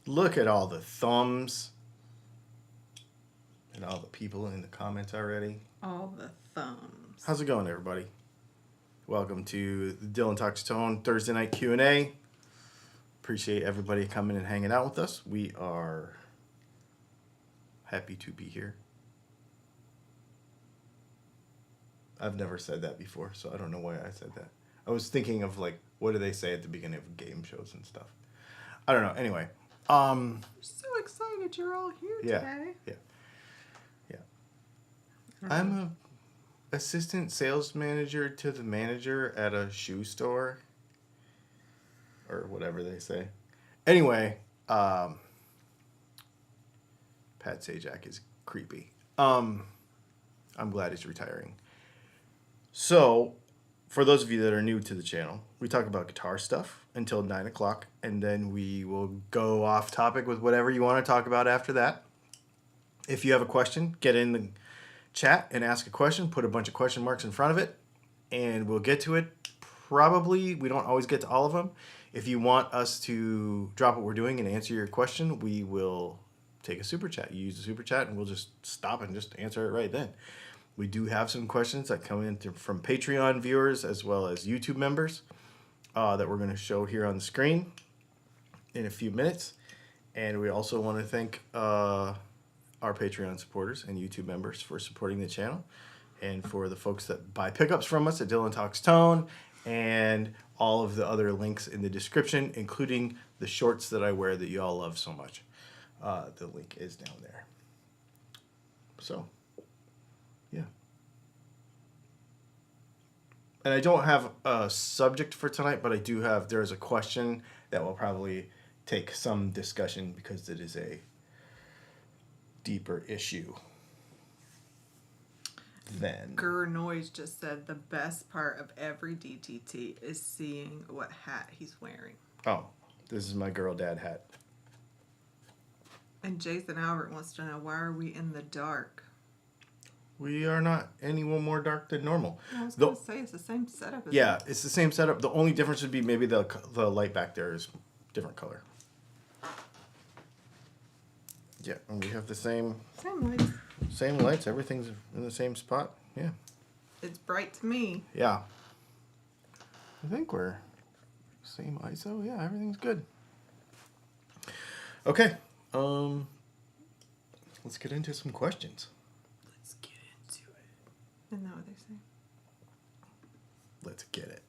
Look at all the thumbs and all the people in the comments already. All the thumbs. How's it going, everybody? Welcome to the Dylan Talks Tone Thursday night Q&A. Appreciate everybody coming and hanging out with us. We are happy to be here. I've never said that before, so I don't know why I said that. I was thinking of like, what do they say at the beginning of game shows and stuff? I don't know. Anyway, I'm so excited you're all here today. Yeah. I'm a assistant sales manager to the manager at a shoe store, or whatever they say. Anyway, Pat Sajak is creepy. I'm glad he's retiring. So, for those of you that are new to the channel, we talk about guitar stuff until 9 o'clock, and then we will go off topic with whatever you want to talk about after that. If you have a question, get in the chat and ask a question. Put a bunch of question marks in front of it, and we'll get to it. Probably, we don't always get to all of them. If you want us to drop what we're doing and answer your question, we will take a super chat. You use the super chat, and we'll just stop and just answer it right then. We do have some questions that come in from Patreon viewers as well as YouTube members that we're going to show here on the screen in a few minutes. And we also want to thank our Patreon supporters and YouTube members for supporting the channel, and for the folks that buy pickups from us at Dylan Talks Tone, and all of the other links in the description, including the shorts that I wear that you all love so much. The link is down there. So, yeah. And I don't have a subject for tonight, but I do have, there's a question that will probably take some discussion because it is a deeper issue than... Noise just said the best part of every DTT is seeing what hat he's wearing. Oh, this is my girl dad hat. And Jason Albert wants to know, why are we in the dark? We are not any more dark than normal. I was going to say it's the same setup. Yeah, it's the same setup. The only difference would be maybe the light back there is different color. Yeah, and we have the same lights. Same lights. Everything's in the same spot. Yeah. It's bright to me. Yeah. I think we're same ISO. Yeah, everything's good. Okay. Let's get into some questions. Let's get into it. Isn't that what they say? Let's get it.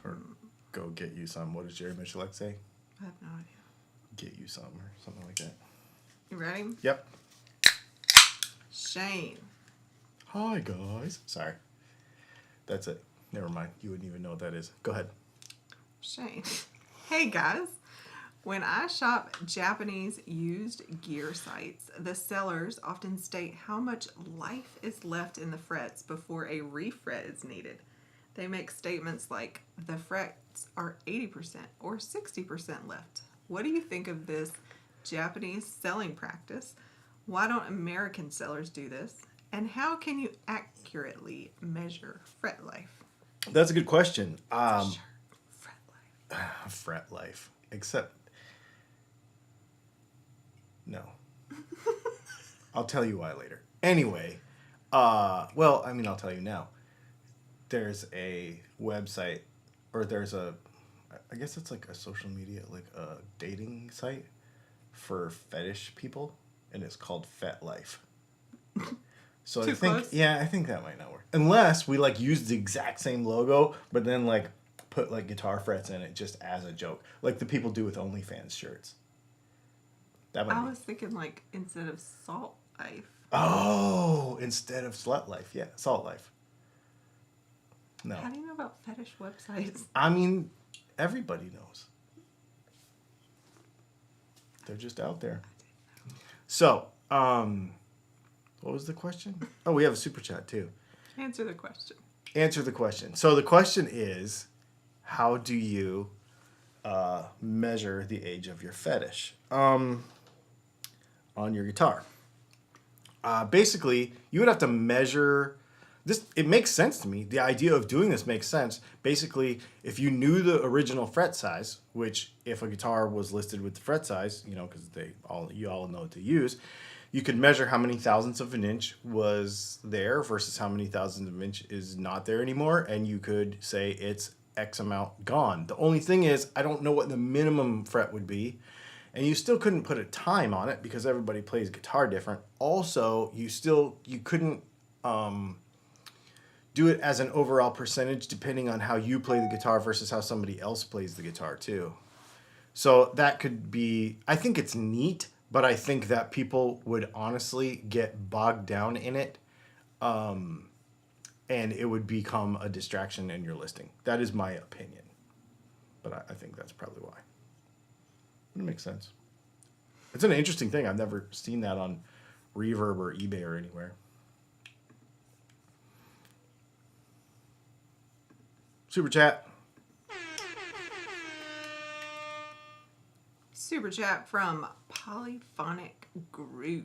Or go get you some. What does Jerry Michalek say? I have no idea. Get you some or something like that. You ready? Yep. Shane. Hi, guys. Sorry. That's it. Never mind. You wouldn't even know what that is. Go ahead. Shane. Hey, guys. When I shop Japanese used gear sites, the sellers often state how much life is left in the frets before a refret is needed. They make statements like, the frets are 80% or 60% left. What do you think of this Japanese selling practice? Why don't American sellers do this? And how can you accurately measure fret life? That's a good question. Fret life. Fret life. Except, no. I'll tell you why later. Anyway, well, I mean, I'll tell you now. There's a website, or there's a, I guess it's like a social media, like a dating site for fetish people, and it's called Fet Life. So Too I think, close? yeah, I think that might not work. Unless we like use the exact same logo, but then like put like guitar frets in it just as a joke, like the people do with OnlyFans shirts. That might I be. was thinking like instead of salt life. Oh, instead of Slut Life. Yeah, Salt Life. No. How do you know about fetish websites? I mean, everybody knows. They're just out there. So, what was the question? Oh, we have a super chat too. Answer the question. Answer the question. So the question is, how do you measure the age of your fetish on your guitar? Basically, you would have to measure it makes sense to me. The idea of doing this makes sense. Basically, if you knew the original fret size, which if a guitar was listed with the fret size, because you all know what to use, you could measure how many thousandths of an inch was there versus how many thousandths of an inch is not there anymore, and you could say it's X amount gone. The only thing is, I don't know what the minimum fret would be, and you still couldn't put a time on it because everybody plays guitar different. Also, you couldn't do it as an overall percentage depending on how you play the guitar versus how somebody else plays the guitar too. So that could be, I think it's neat, but I think that people would honestly get bogged down in it, and it would become a distraction in your listing. That is my opinion, but I think that's probably why. It makes sense. It's an interesting thing. I've never seen that on Reverb or eBay or anywhere. Super chat. Super chat from Polyphonic Groove.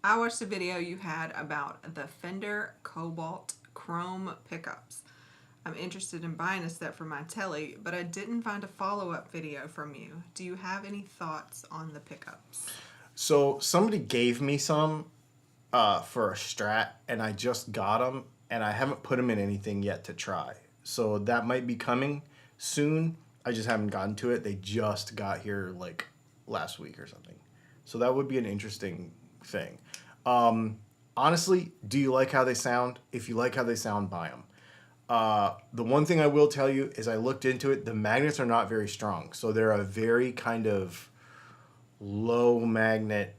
I watched a video you had about the Fender Cobalt Chrome pickups. I'm interested in buying a set for my telly, but I didn't find a follow-up video from you. Do you have any thoughts on the pickups? So somebody gave me some for a Strat, and I just got them, and I haven't put them in anything yet to try. So that might be coming soon. I just haven't gotten to it. They just got here like last week or something. So that would be an interesting thing. Honestly, do you like how they sound? If you like how they sound, buy them. The one thing I will tell you is I looked into it. The magnets are not very strong. So they're a very kind of low magnet,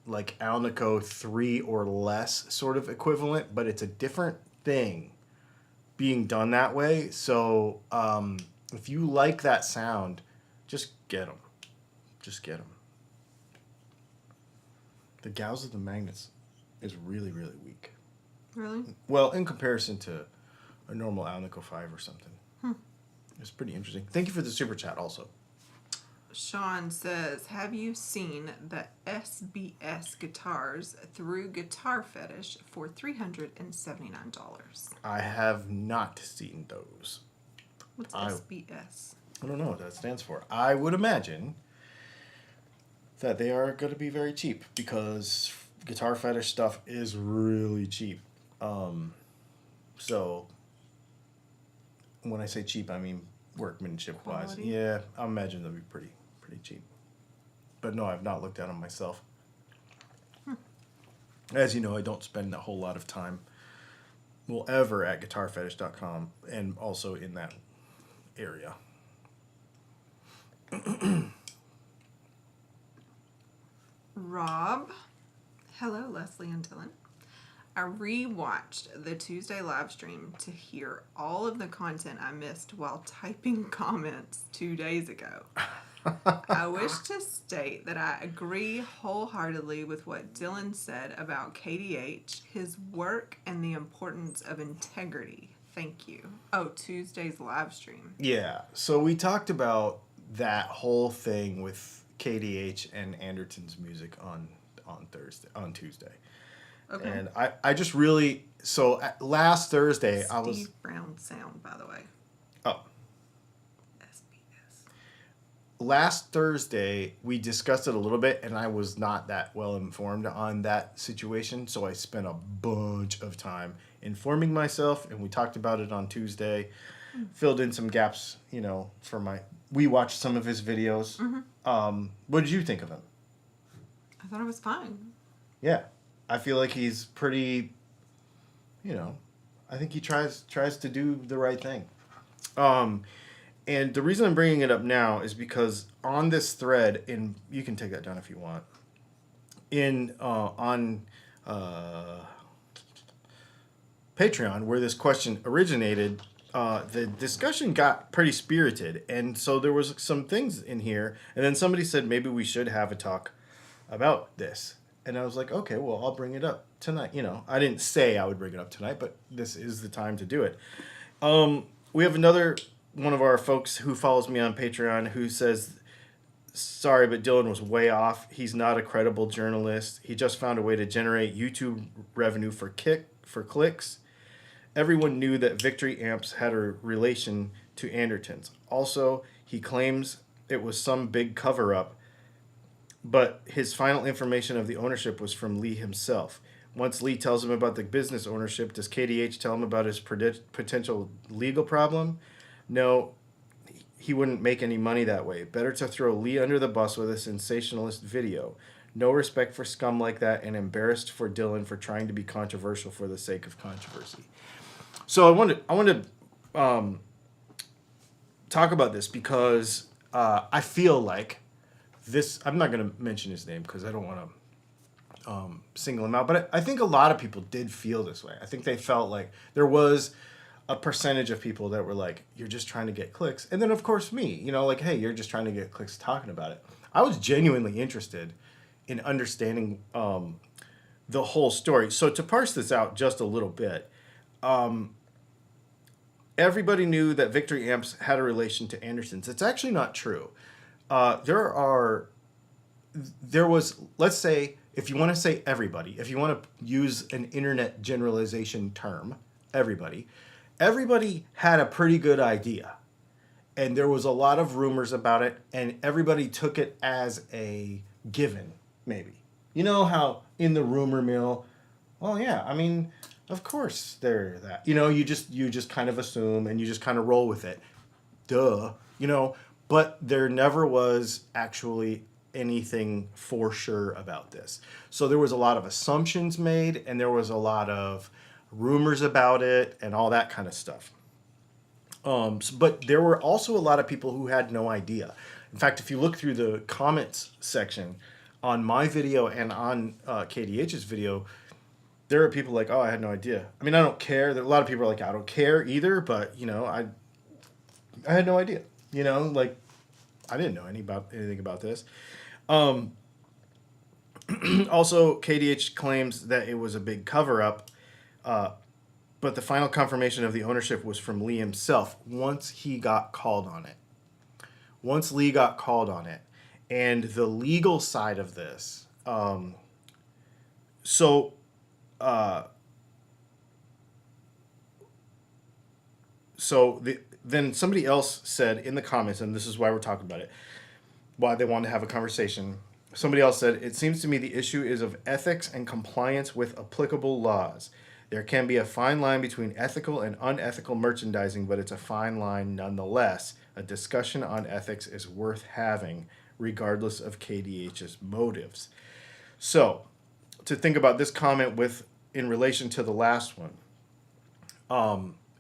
like Alnico 3 or less sort of equivalent, but it's a different thing being done that way. So if you like that sound, just get them. Just get them. The gauge of the magnets is really, really weak. Really? Well, in comparison to a normal Alnico 5 or something. It's pretty interesting. Thank you for the super chat also. Sean says, have you seen the SBS guitars through Guitar Fetish for $379? I have not seen those. What's SBS? I don't know what that stands for. I would imagine that they are going to be very cheap because Guitar Fetish stuff is really cheap. So when I say cheap, I mean workmanship wise. Quality? Yeah, I imagine they'll be pretty cheap. But no, I've not looked at them myself. As you know, I don't spend a whole lot of time, ever at guitarfetish.com and also in that area. Rob. Hello, Leslie and Dylan. I rewatched the Tuesday live stream to hear all of the content I missed while typing comments 2 days ago. I wish to state that I agree wholeheartedly with what Dylan said about KDH, his work, and the importance of integrity. Thank you. Oh, Tuesday's live stream. Yeah, so we talked about that whole thing with KDH and Anderton's music on Tuesday. Okay. And I just really, last Thursday I was... Steve Brown sound, by the way. Oh. SBS. Last Thursday we discussed it a little bit, and I was not that well informed on that situation, so I spent a bunch of time informing myself, and we talked about it on Tuesday, filled in some gaps, we watched some of his videos. What did you think of him? I thought it was fine. Yeah. I feel like he's pretty, I think he tries to do the right thing. And the reason I'm bringing it up now is because on this thread, you can take that down if you want, on Patreon, where this question originated, the discussion got pretty spirited. And so there was some things in here. And then somebody said, maybe we should have a talk about this. And I was like, okay, well, I'll bring it up tonight. I didn't say I would bring it up tonight, but this is the time to do it. We have another one of our folks who follows me on Patreon who says, sorry, but Dylan was way off. He's not a credible journalist. He just found a way to generate YouTube revenue for for clicks. Everyone knew that Victory Amps had a relation to Anderton's. Also, he claims it was some big cover up, but his final information of the ownership was from Lee himself. Once Lee tells him about the business ownership, does KDH tell him about his potential legal problem? No, he wouldn't make any money that way. Better to throw Lee under the bus with a sensationalist video. No respect for scum like that, and embarrassed for Dylan for trying to be controversial for the sake of controversy. So I wanted to talk about this because I feel like this. I'm not going to mention his name because I don't want to single him out, but I think a lot of people did feel this way. I think they felt like there was a percentage of people that were like, you're just trying to get clicks. And then, of course, me, like, hey, you're just trying to get clicks talking about it. I was genuinely interested in understanding the whole story. So to parse this out just a little bit, everybody knew that Victory Amps had a relation to Anderson's. It's actually not true. There was, let's say, if you want to say everybody, if you want to use an internet generalization term, everybody had a pretty good idea. And there was a lot of rumors about it, and everybody took it as a given, maybe. You know how in the rumor mill, well, yeah, I mean, of course they're that. You just kind of assume and you just kind of roll with it. Duh. But there never was actually anything for sure about this. So there was a lot of assumptions made, and there was a lot of rumors about it and all that kind of stuff. But there were also a lot of people who had no idea. In fact, if you look through the comments section on my video and on KDH's video, there are people like, oh, I had no idea. I mean, I don't care. There are a lot of people are like, I don't care either, but, I had no idea. Like, I didn't know anything about this. Also, KDH claims that it was a big cover-up, but the final confirmation of the ownership was from Lee himself once he got called on it. Once Lee got called on it. And the legal side of this, then somebody else said in the comments, and this is why we're talking about it, why they wanted to have a conversation. Somebody else said, it seems to me the issue is of ethics and compliance with applicable laws. There can be a fine line between ethical and unethical merchandising, but it's a fine line nonetheless. A discussion on ethics is worth having, regardless of KDH's motives. So, to think about this comment in relation to the last one,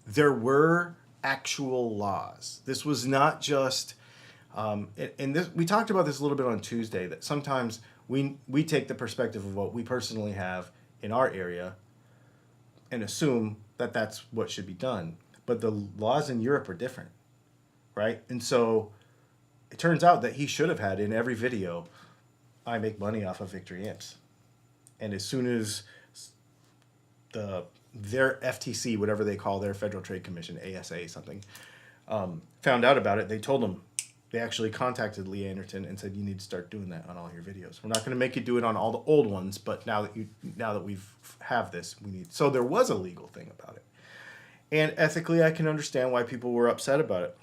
there were actual laws. This was not just, and this, we talked about this a little bit on Tuesday, that sometimes we take the perspective of what we personally have in our area and assume that that's what should be done. But the laws in Europe are different, right? And so it turns out that he should have had in every video, I make money off of Victory Amps. And as soon as their FTC, whatever they call their Federal Trade Commission, ASA something, found out about it, they told him, they actually contacted Lee Anderton and said, you need to start doing that on all your videos. We're not going to make you do it on all the old ones, but now that we've have this, we need. So there was a legal thing about it. And ethically, I can understand why people were upset about it.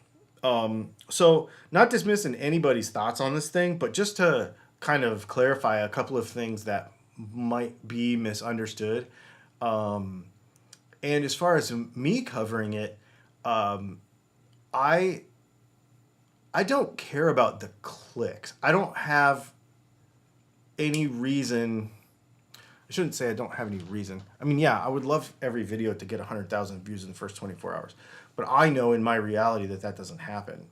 So not dismissing anybody's thoughts on this thing, but just to kind of clarify a couple of things that might be misunderstood. And as far as me covering it, I don't care about the clicks. I don't have any reason. I shouldn't say I don't have any reason. I mean, yeah, I would love every video to get 100,000 views in the first 24 hours. But I know in my reality that doesn't happen.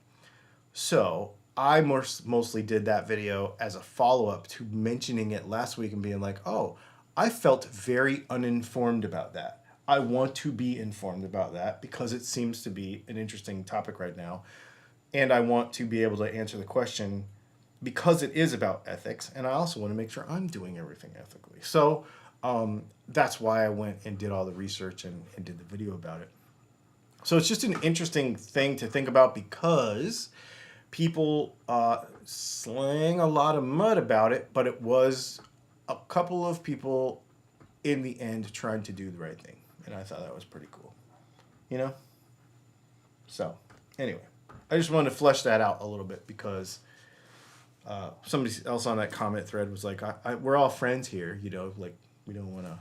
So I mostly did that video as a follow-up to mentioning it last week and being like, oh, I felt very uninformed about that. I want to be informed about that because it seems to be an interesting topic right now. And I want to be able to answer the question because it is about ethics. And I also want to make sure I'm doing everything ethically. So that's why I went and did all the research and did the video about it. So it's just an interesting thing to think about because people slang a lot of mud about it, but it was a couple of people in the end trying to do the right thing. And I thought that was pretty cool. You know? So, anyway. I just wanted to flesh that out a little bit because somebody else on that comment thread was like, we're all friends here, you know, like, we don't want to,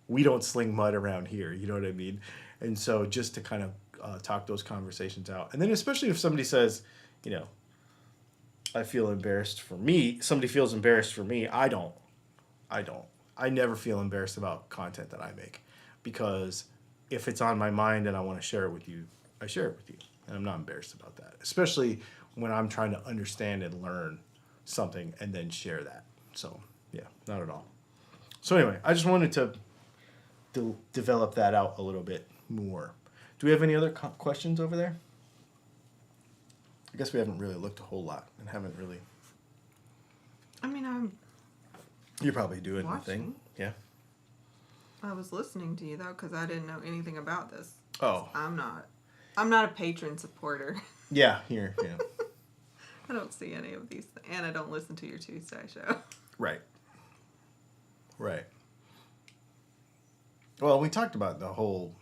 we don't sling mud around here, you know what I mean? And so just to kind of talk those conversations out. And then especially if somebody says, you know, I feel embarrassed for me, somebody feels embarrassed for me, I don't. I never feel embarrassed about content that I make because if it's on my mind and I want to share it with you, I share it with you. And I'm not embarrassed about that, especially when I'm trying to understand and learn something and then share that. So, yeah, not at all. So anyway, I just wanted to develop that out a little bit more. Do we have any other questions over there? I guess we haven't really looked a whole lot and haven't really. I mean, I'm. You're probably doing the watching. thing. Yeah. I was listening to you though because I didn't know anything about this. Oh. I'm not a patron supporter. Yeah, here, yeah. I don't see any of these, and I don't listen to your Tuesday show. Right. Well, we talked about the whole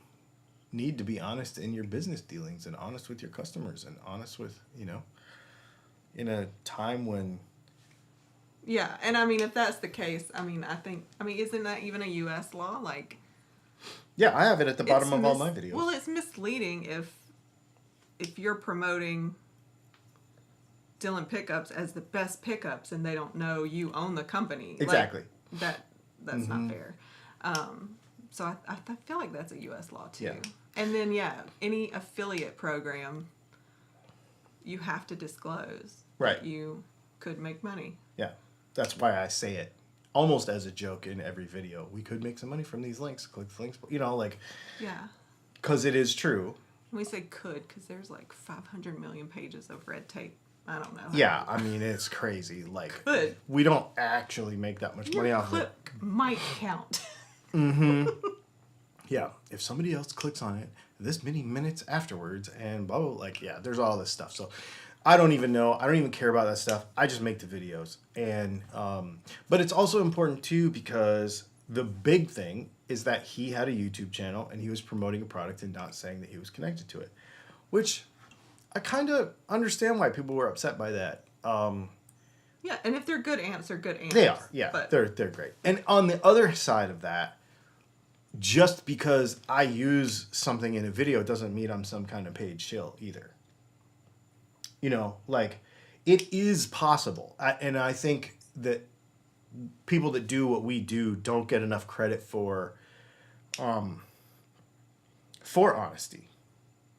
need to be honest in your business dealings and honest with your customers and honest with, you know, in a time when... Yeah, and I mean, if that's the case, isn't that even a U.S. law? Like... Yeah, I have it at the bottom of all my videos. Well, it's misleading if you're promoting Dylan Pickups as the best pickups and they don't know you own the company. Exactly. Like, that's not fair. So I feel like that's a U.S. law too. Yeah. And then any affiliate program, you have to disclose right. that you could make money. Yeah, that's why I say it almost as a joke in every video. We could make some money from these links. Click the links, you know, like. Yeah. Because it is true. We say could because there's like 500 million pages of red tape. I don't know. Yeah, I mean, it's crazy. Like, could. We don't actually make that much money off of it. Click might count. Yeah, if somebody else clicks on it this many minutes afterwards and blah, blah, blah, like, yeah, there's all this stuff. So I don't even know. I don't even care about that stuff. I just make the videos. And, but it's also important too because the big thing is that he had a YouTube channel and he was promoting a product and not saying that he was connected to it, which I kind of understand why people were upset by that. Yeah, and if they're good ants, they're good ants. They are, yeah, but they're great. And on the other side of that, just because I use something in a video doesn't mean I'm some kind of paid shill either. You know, like, it is possible. And I think that people that do what we do don't get enough credit for honesty.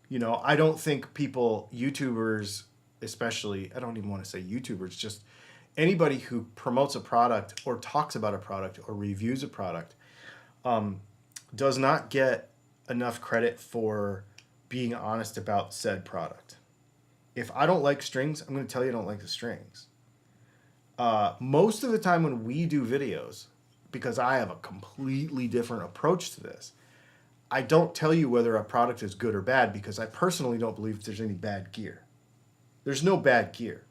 You know, I don't think people, YouTubers especially, I don't even want to say YouTubers, just anybody who promotes a product or talks about a product or reviews a product does not get enough credit for being honest about said product. If I don't like strings, I'm going to tell you I don't like the strings. Most of the time when we do videos, because I have a completely different approach to this, I don't tell you whether a product is good or bad because I personally don't believe there's any bad gear. There's no bad gear.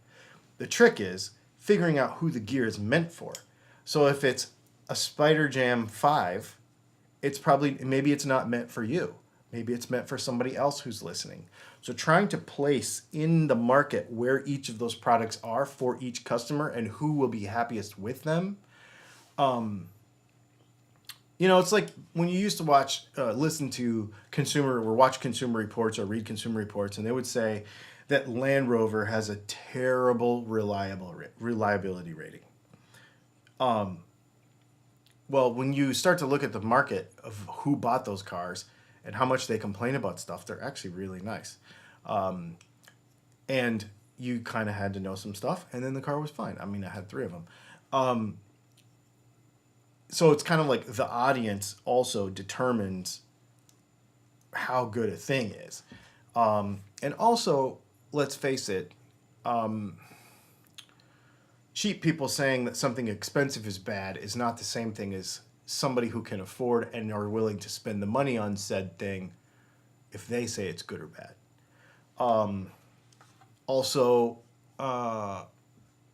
The trick is figuring out who the gear is meant for. So if it's a Spider Jam 5, maybe it's not meant for you. Maybe it's meant for somebody else who's listening. So trying to place in the market where each of those products are for each customer and who will be happiest with them. You know, it's like when you used to watch consumer reports or read consumer reports, and they would say that Land Rover has a terrible reliability rating. Well, when you start to look at the market of who bought those cars and how much they complain about stuff, they're actually really nice. And you kind of had to know some stuff, and then the car was fine. I mean, I had 3 of them. So it's kind of like the audience also determines how good a thing is. And also, let's face it, cheap people saying that something expensive is bad is not the same thing as somebody who can afford and are willing to spend the money on said thing if they say it's good or bad. Also,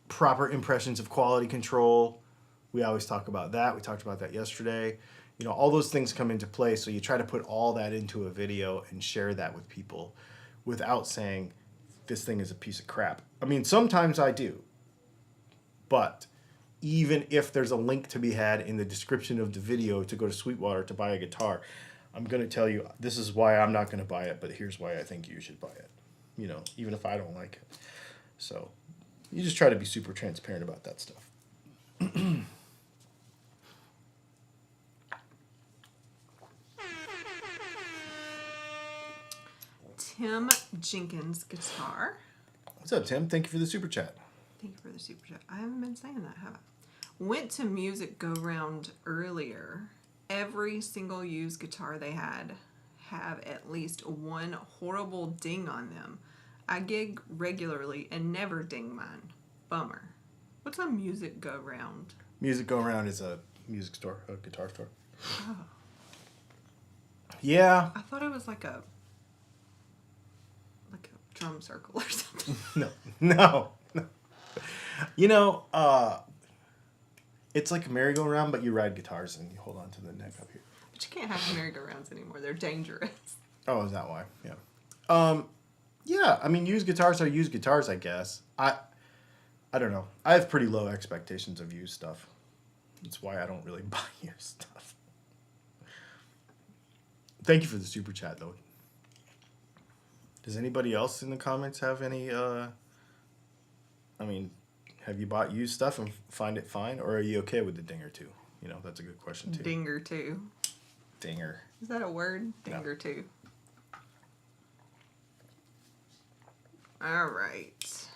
proper impressions of quality control. We always talk about that. We talked about that yesterday. You know, all those things come into play. So you try to put all that into a video and share that with people without saying this thing is a piece of crap. I mean, sometimes I do. But even if there's a link to be had in the description of the video to go to Sweetwater to buy a guitar, I'm going to tell you this is why I'm not going to buy it, but here's why I think you should buy it. You know, even if I don't like it. So you just try to be super transparent about that stuff. Tim Jenkins Guitar. What's up, Tim? Thank you for the super chat. Thank you for the super chat. I haven't been saying that, have I? Went to Music Go Round earlier. Every single used guitar they had have at least one horrible ding on them. I gig regularly and never ding mine. Bummer. What's a Music Go Round? Music Go Round is a music store, a guitar store. Oh. Yeah. I thought it was like a drum circle or something. No. You know, it's like a merry-go-round, but you ride guitars and you hold on to the neck up here. But you can't have merry-go-rounds anymore. They're dangerous. Oh, is that why? Yeah. Yeah, I mean, used guitars are used guitars, I guess. I don't know. I have pretty low expectations of used stuff. That's why I don't really buy used stuff. Thank you for the super chat, though. Does anybody else in the comments have any, I mean, have you bought used stuff and find it fine? Or are you okay with the dinger too? You know, that's a good question too. Dinger too. Dinger. Is that a word? Dinger No. too. All right.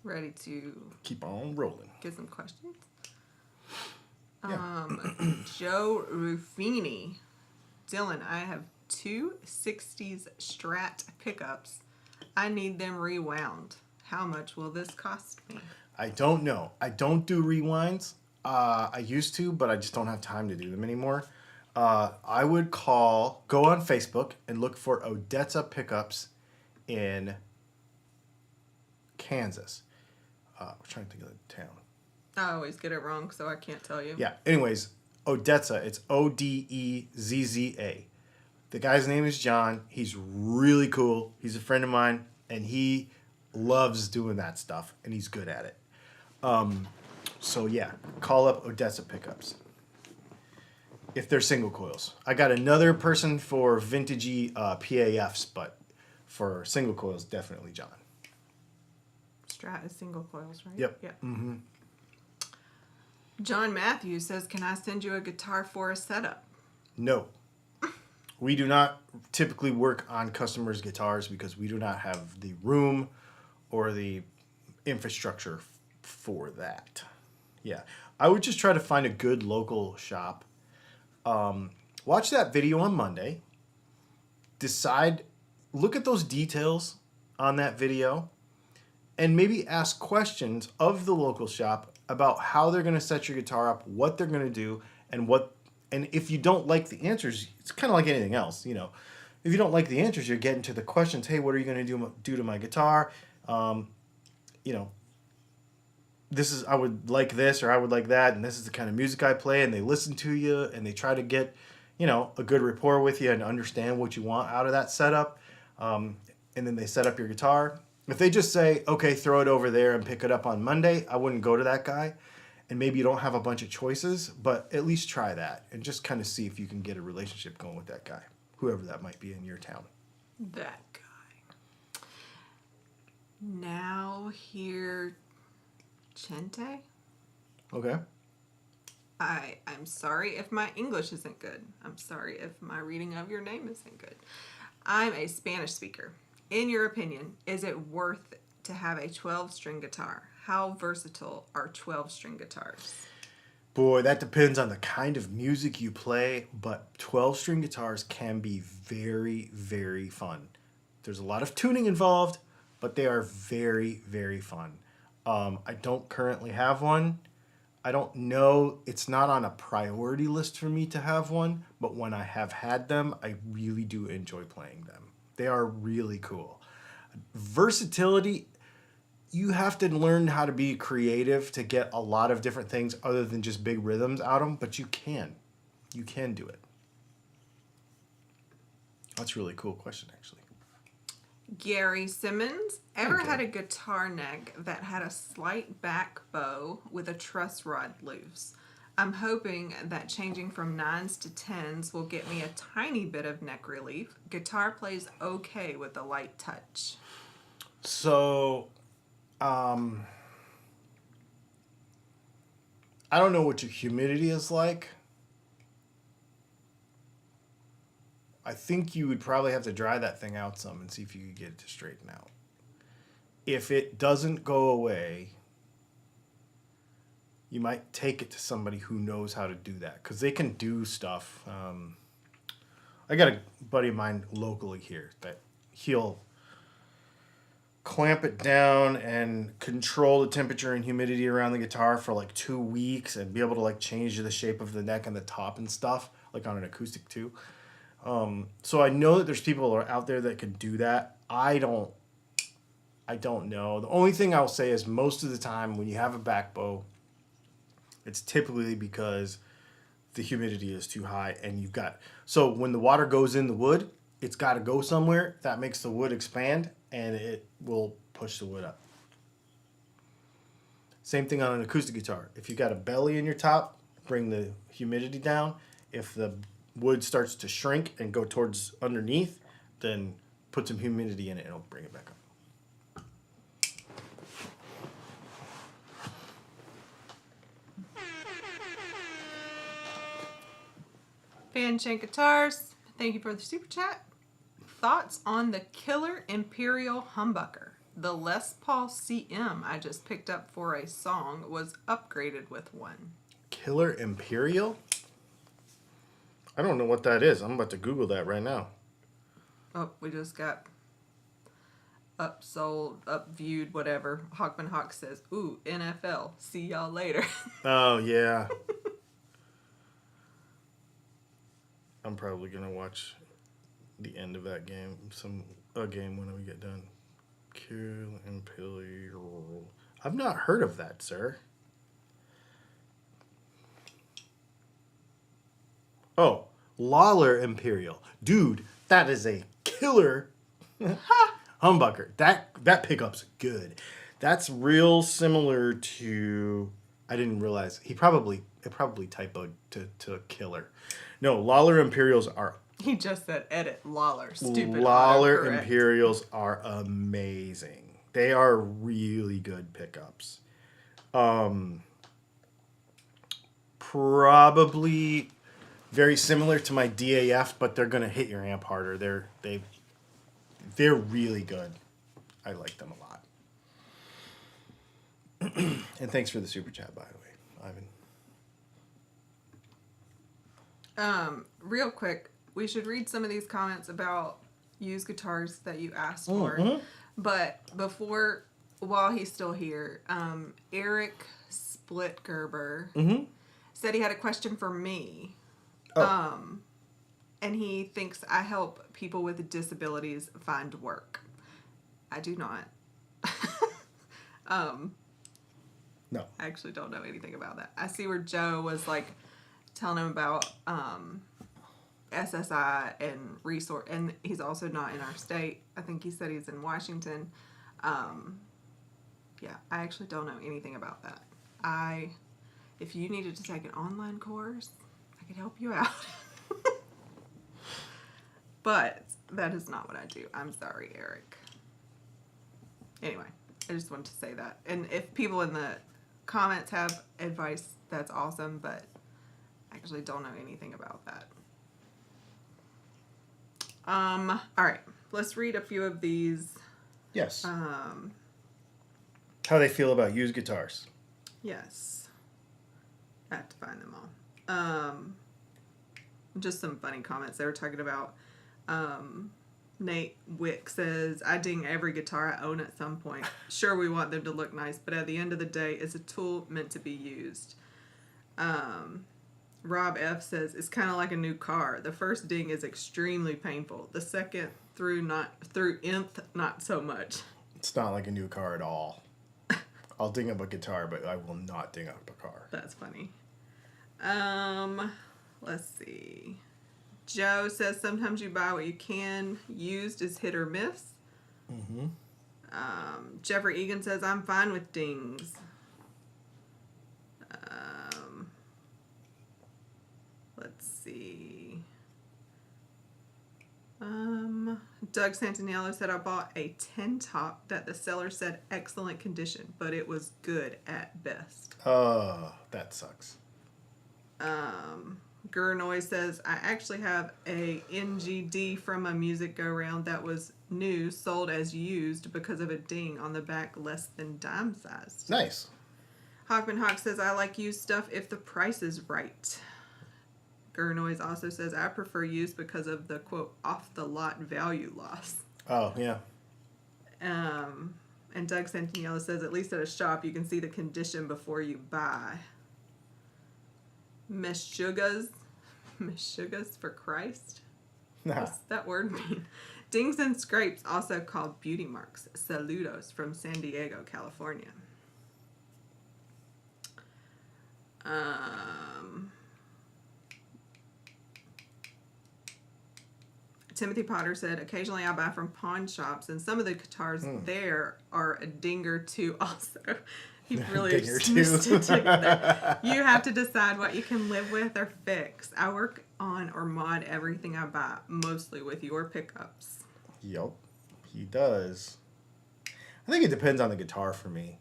Ready to Keep on rolling. get some questions? Yeah. Joe Ruffini. Dylan, I have two 60s Strat pickups. I need them rewound. How much will this cost me? I don't know. I don't do rewinds. I used to, but I just don't have time to do them anymore. I would go on Facebook and look for Odessa pickups in Kansas. We're trying to think of the town. I always get it wrong, so I can't tell you. Yeah. Anyways, Odessa. It's Odezza. The guy's name is John. He's really cool. He's a friend of mine, and he loves doing that stuff, and he's good at it. So yeah, call up Odessa pickups if they're single coils. I got another person for vintagey PAFs, but for single coils, definitely John. Strat is single coils, right? Yep. Yeah. Mm-hmm. John Matthews says, "Can I send you a guitar for a setup?" No. We do not typically work on customers' guitars because we do not have the room or the infrastructure for that. Yeah. I would just try to find a good local shop. Watch that video on Monday. Look at those details on that video, and maybe ask questions of the local shop about how they're going to set your guitar up, what they're going to do, and if you don't like the answers, it's kind of like anything else, you know. If you don't like the answers, you're getting to the questions. Hey, what are you going to do to my guitar? You know, I would like this or I would like that, and this is the kind of music I play. And they listen to you and they try to get, you know, a good rapport with you and understand what you want out of that setup. And then they set up your guitar. If they just say, okay, throw it over there and pick it up on Monday, I wouldn't go to that guy. And maybe you don't have a bunch of choices, but at least try that and just kind of see if you can get a relationship going with that guy, whoever that might be in your town. That guy. Now here, Chente. Okay. I'm sorry if my English isn't good. I'm sorry if my reading of your name isn't good. I'm a Spanish speaker. In your opinion, is it worth to have a 12-string guitar? How versatile are 12-string guitars? Boy, that depends on the kind of music you play, but 12-string guitars can be very, very fun. There's a lot of tuning involved, but they are very, very fun. I don't currently have one. I don't know. It's not on a priority list for me to have one, but when I have had them, I really do enjoy playing them. They are really cool. Versatility, you have to learn how to be creative to get a lot of different things other than just big rhythms out of them, but you can. You can do it. That's a really cool question, actually. Gary Simmons, ever Okay. had a guitar neck that had a slight back bow with a truss rod loose? I'm hoping that changing from 9s to 10s will get me a tiny bit of neck relief. Guitar plays okay with a light touch. So, I don't know what your humidity is like. I think you would probably have to dry that thing out some and see if you could get it to straighten out. If it doesn't go away, you might take it to somebody who knows how to do that because they can do stuff. I got a buddy of mine locally here that he'll clamp it down and control the temperature and humidity around the guitar for like 2 weeks and be able to like change the shape of the neck and the top and stuff, like on an acoustic too. So I know that there's people out there that can do that. I don't know. The only thing I'll say is most of the time when you have a back bow, it's typically because the humidity is too high and you've got... So when the water goes in the wood, it's got to go somewhere. That makes the wood expand and it will push the wood up. Same thing on an acoustic guitar. If you got a belly in your top, bring the humidity down. If the wood starts to shrink and go towards underneath, then put some humidity in it and it'll bring it back up. Fanshank Guitars, thank you for the super chat. Thoughts on the Killer Imperial Humbucker? The Les Paul CM I just picked up for a song was upgraded with one. Killer Imperial? I don't know what that is. I'm about to Google that right now. Oh, we just got upsold, upviewed, whatever. Hawkman Hawk says, ooh, NFL, see y'all later. Oh, yeah. I'm probably going to watch the end of that game, a game when we get done. Killer Imperial. I've not heard of that, sir. Oh, Lawler Imperial. Dude, that is a killer humbucker. That pickup's good. That's real similar to... I didn't realize. It probably typoed to killer. No, Lawler Imperials are... He just said edit Lawler. Stupid Lawler autocorrect. Imperials are amazing. They are really good pickups. Probably very similar to my DAF, but they're gonna hit your amp harder. They're really good. I like them a lot. And thanks for the super chat, by the way, Ivan. Real quick, we should read some of these comments about used guitars that you asked for. But while he's still here, Eric Splitgerber said he had a question for me. And he thinks I help people with disabilities find work. I do not. No. I actually don't know anything about that. I see where Joe was like telling him about SSI and resource, and he's also not in our state. I think he said he's in Washington. Yeah, I actually don't know anything about that. If you needed to take an online course, I could help you out. But that is not what I do. I'm sorry, Eric. Anyway, I just wanted to say that. And if people in the comments have advice, that's awesome, but I actually don't know anything about that. All right, let's read a few of these. Yes. How they feel about used guitars. Yes. I have to find them all. Just some funny comments. They were talking about, Nate Wick says, I ding every guitar I own at some point. Sure, we want them to look nice, but at the end of the day, it's a tool meant to be used. Rob F says, it's kind of like a new car. The first ding is extremely painful. The second through nth, not so much. It's not like a new car at all. I'll ding up a guitar, but I will not ding up a car. That's funny. Let's see. Joe says sometimes you buy what you can. Used is hit or miss. Mm-hmm. Jeffrey Egan says, I'm fine with dings. Let's see. Doug Santinello said, I bought a 10 top that the seller said excellent condition, but it was good at best. Oh, that sucks. Gurnoy says, I actually have a NGD from a music go-round that was new, sold as used because of a ding on the back less than dime sized. Nice. Hawkman Hawk says, I like used stuff if the price is right. Gurnoy also says, I prefer used because of the, quote, off-the-lot value loss. Oh, yeah. And Doug Santinello says, at least at a shop, you can see the condition before you buy. Meshuggahs for Christ. Nah. What's that word mean? Dings and scrapes, also called beauty marks. Saludos from San Diego, California. Timothy Potter said, occasionally I buy from pawn shops, and some of the guitars there are a ding or two also. He really stitching there. You have to decide what you can live with or fix. I work on or mod everything I buy, mostly with your pickups. Yep, he does. I think it depends on the guitar for me,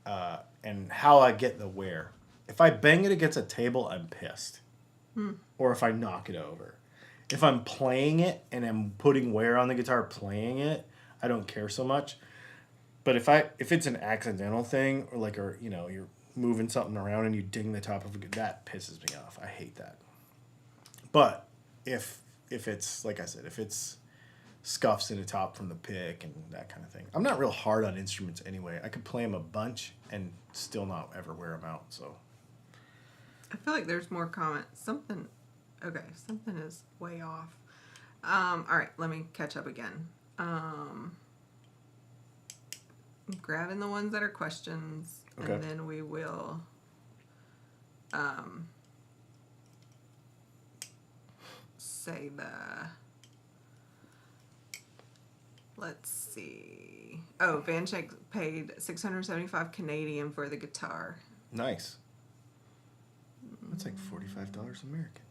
and how I get the wear. If I bang it against a table, I'm pissed. Or if I knock it over. If I'm playing it and I'm putting wear on the guitar playing it, I don't care so much. But if it's an accidental thing, or you're moving something around and you ding the top of it, that pisses me off. I hate that. But if it's, like I said, if it's scuffs in the top from the pick and that kind of thing, I'm not real hard on instruments anyway. I could play them a bunch and still not ever wear them out. So I feel like there's more comments. Something is way off. All right, let me catch up again. I'm grabbing the ones that are questions, okay. And then we will say let's see. Oh, Van Shank paid $675 Canadian for the guitar. Nice. That's like $45 American.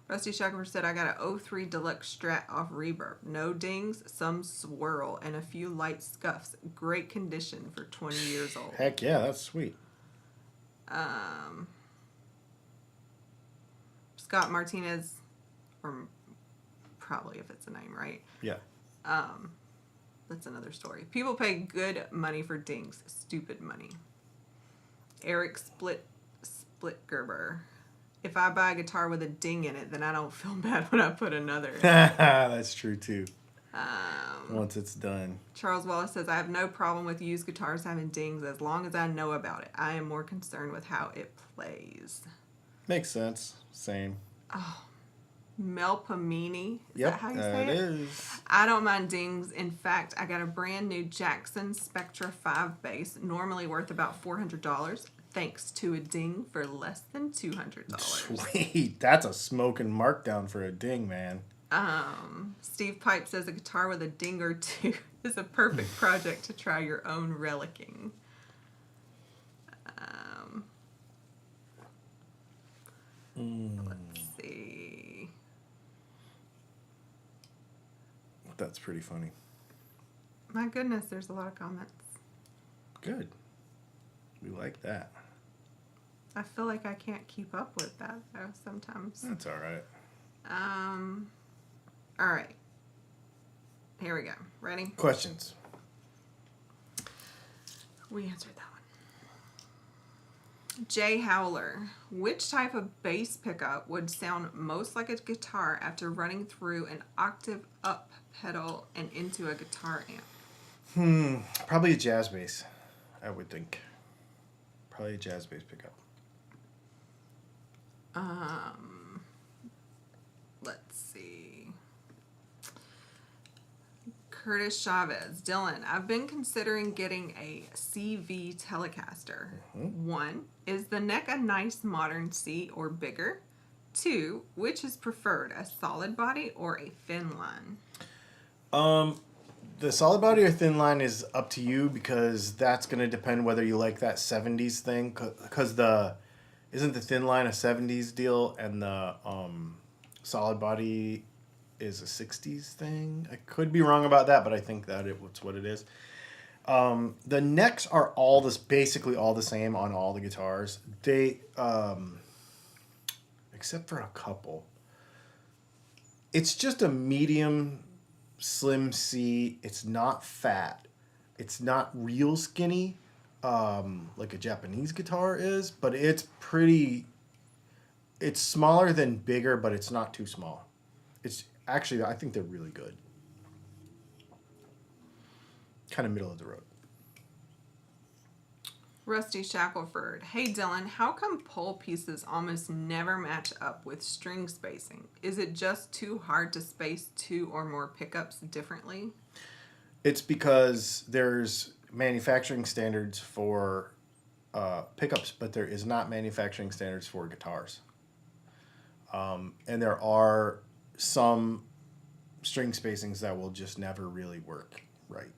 Rusty Shuckerman said, I got a 03 Deluxe Strat off Reverb. No dings, some swirl, and a few light scuffs. Great condition for 20 years old. Heck yeah, that's sweet. Scott Martinez, or probably if it's a name, right? Yeah. That's another story. People pay good money for dings. Stupid money. Eric Splitgerber. If I buy a guitar with a ding in it, then I don't feel bad when I put another in. That's true too. Once it's done. Charles Wallace says, I have no problem with used guitars having dings as long as I know about it. I am more concerned with how it plays. Makes sense. Same. Oh, Melpomene. Is Yep, that how you say it? It is. I don't mind dings. In fact, I got a brand new Jackson Spectra 5 bass, normally worth about $400. Thanks to a ding for less than $200. Sweet. That's a smoking markdown for a ding, man. Steve Pipe says a guitar with a ding or two is a perfect project to try your own relicking. Let's see. That's pretty funny. My goodness, there's a lot of comments. Good. We like that. I feel like I can't keep up with that though sometimes. That's all right. All right. Here we go. Ready? Questions. We answered that one. Jay Howler. Which type of bass pickup would sound most like a guitar after running through an octave up pedal and into a guitar amp? Probably a jazz bass, I would think. Probably a jazz bass pickup. Let's see. Curtis Chavez. Dylan, I've been considering getting a CV Telecaster. 1, is the neck a nice modern C or bigger? 2, which is preferred, a solid body or a thin line? The solid body or thin line is up to you because that's going to depend whether you like that 70s thing. Because isn't the thin line a 70s deal and the solid body is a 60s thing? I could be wrong about that, but I think that it's what it is. The necks are basically all the same on all the guitars. They, except for a couple. It's just a medium slim C. It's not fat. It's not real skinny, like a Japanese guitar is, but it's pretty. It's smaller than bigger, but it's not too small. It's actually, I think they're really good. Kind of middle of the road. Rusty Shackelford. Hey Dylan, how come pole pieces almost never match up with string spacing? Is it just too hard to space 2 or more pickups differently? It's because there's manufacturing standards for pickups, but there is not manufacturing standards for guitars. And there are some string spacings that will just never really work right.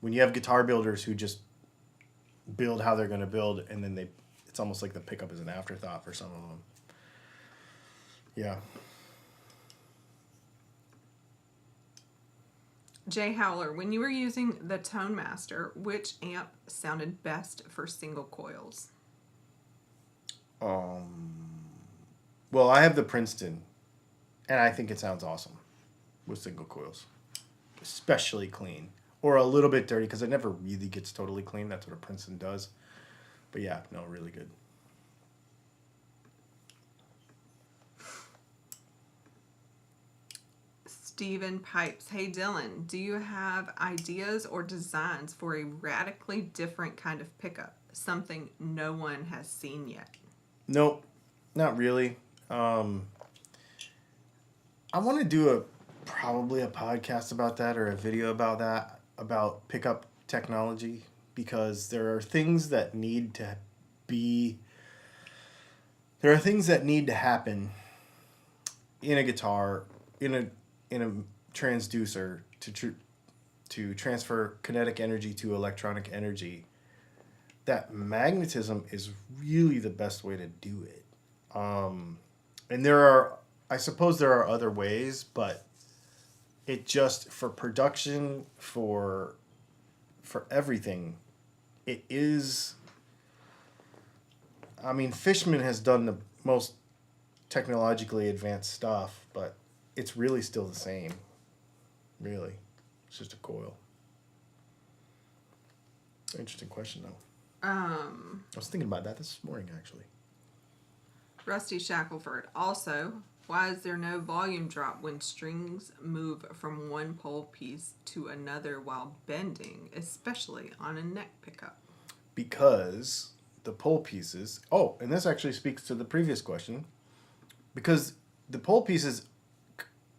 When you have guitar builders who just build how they're going to build, and then it's almost like the pickup is an afterthought for some of them. Yeah. Jay Howler, when you were using the Tone Master, which amp sounded best for single coils? Well, I have the Princeton, and I think it sounds awesome with single coils, especially clean. Or a little bit dirty, because it never really gets totally clean. That's what a Princeton does. But yeah, no, really good. Stephen Pipes. Hey Dylan, do you have ideas or designs for a radically different kind of pickup? Something no one has seen yet? Nope, not really. I want to do probably a podcast about that or a video about that, about pickup technology, because there are things that need to happen in a guitar, in a transducer to transfer kinetic energy to electronic energy. That magnetism is really the best way to do it. And I suppose there are other ways, but it just, for production, for everything, it is. I mean, Fishman has done the most technologically advanced stuff, but it's really still the same. Really. It's just a coil. Interesting question, though. I was thinking about that this morning, actually. Rusty Shackelford. Also, why is there no volume drop when strings move from one pole piece to another while bending, especially on a neck pickup? Because the pole pieces... Oh, and this actually speaks to the previous question. Because the pole pieces,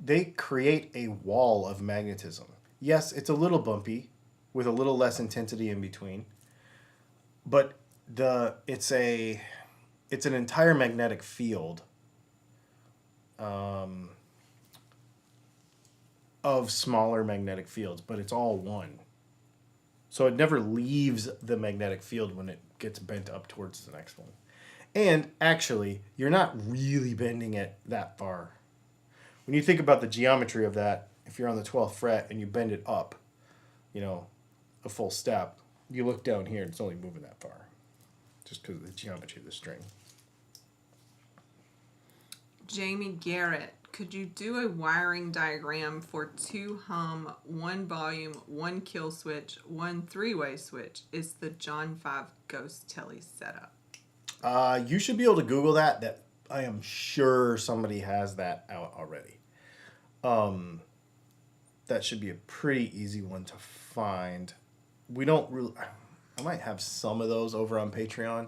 they create a wall of magnetism. Yes, it's a little bumpy, with a little less intensity in between. But it's an entire magnetic field of smaller magnetic fields, but it's all one. So it never leaves the magnetic field when it gets bent up towards the next one. And actually, you're not really bending it that far. When you think about the geometry of that, if you're on the 12th fret and you bend it up, a full step, you look down here and it's only moving that far. Just because of the geometry of the string. Jamie Garrett, could you do a wiring diagram for 2 hum, 1 volume, 1 kill switch, 1 3-way switch? It's the John 5 Ghost Telly setup. You should be able to Google that. That I am sure somebody has that out already. That should be a pretty easy one to find. We don't really... I might have some of those over on Patreon,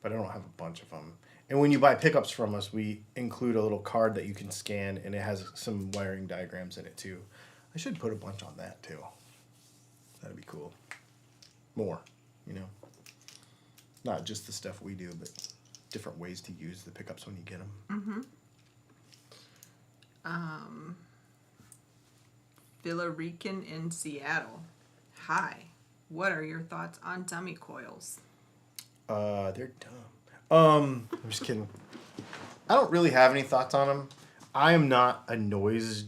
but I don't have a bunch of them. And when you buy pickups from us, we include a little card that you can scan, and it has some wiring diagrams in it, too. I should put a bunch on that, too. That'd be cool. More, Not just the stuff we do, but different ways to use the pickups when you get them. Villarican in Seattle. Hi. What are your thoughts on dummy coils? They're dumb. I'm just kidding. I don't really have any thoughts on them. I am not a noise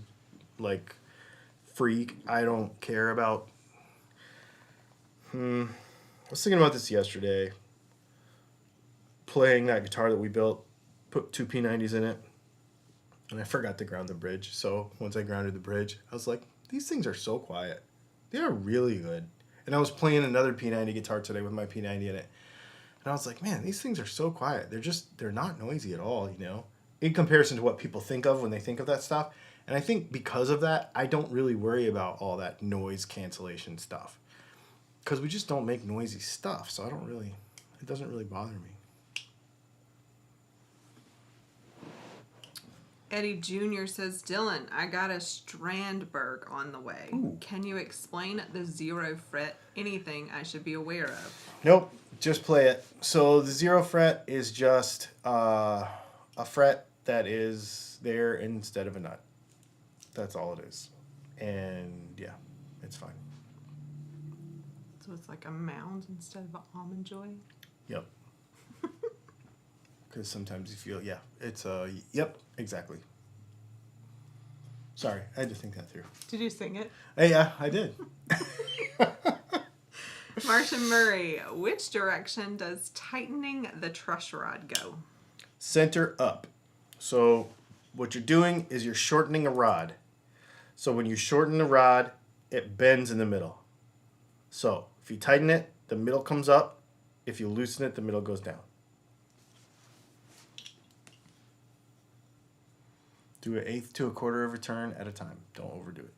like freak. I don't care about. I was thinking about this yesterday. Playing that guitar that we built, put two P90s in it, and I forgot to ground the bridge. So once I grounded the bridge, I was like, these things are so quiet. They are really good. And I was playing another P90 guitar today with my P90 in it. And I was like, man, these things are so quiet. They're not noisy at all, you know, in comparison to what people think of when they think of that stuff. And I think because of that, I don't really worry about all that noise cancellation stuff. Because we just don't make noisy stuff. So it doesn't really bother me. Eddie Jr. says, Dylan, I got a Strandberg on the way. Ooh. Can you explain the 0 fret? Anything I should be aware of? Nope, just play it. So the 0 fret is just a fret that is there instead of a nut. That's all it is. And yeah, it's fine. So it's like a mound instead of an almond joy? Yep. Because sometimes you feel, it's yep, exactly. Sorry, I had to think that through. Did you sing it? Hey, yeah, I did. Marcia Murray, which direction does tightening the truss rod go? Center up. So what you're doing is you're shortening a rod. So when you shorten the rod, it bends in the middle. So if you tighten it, the middle comes up. If you loosen it, the middle goes down. Do an 1/8 to 1/4 of a turn at a time. Don't overdo it.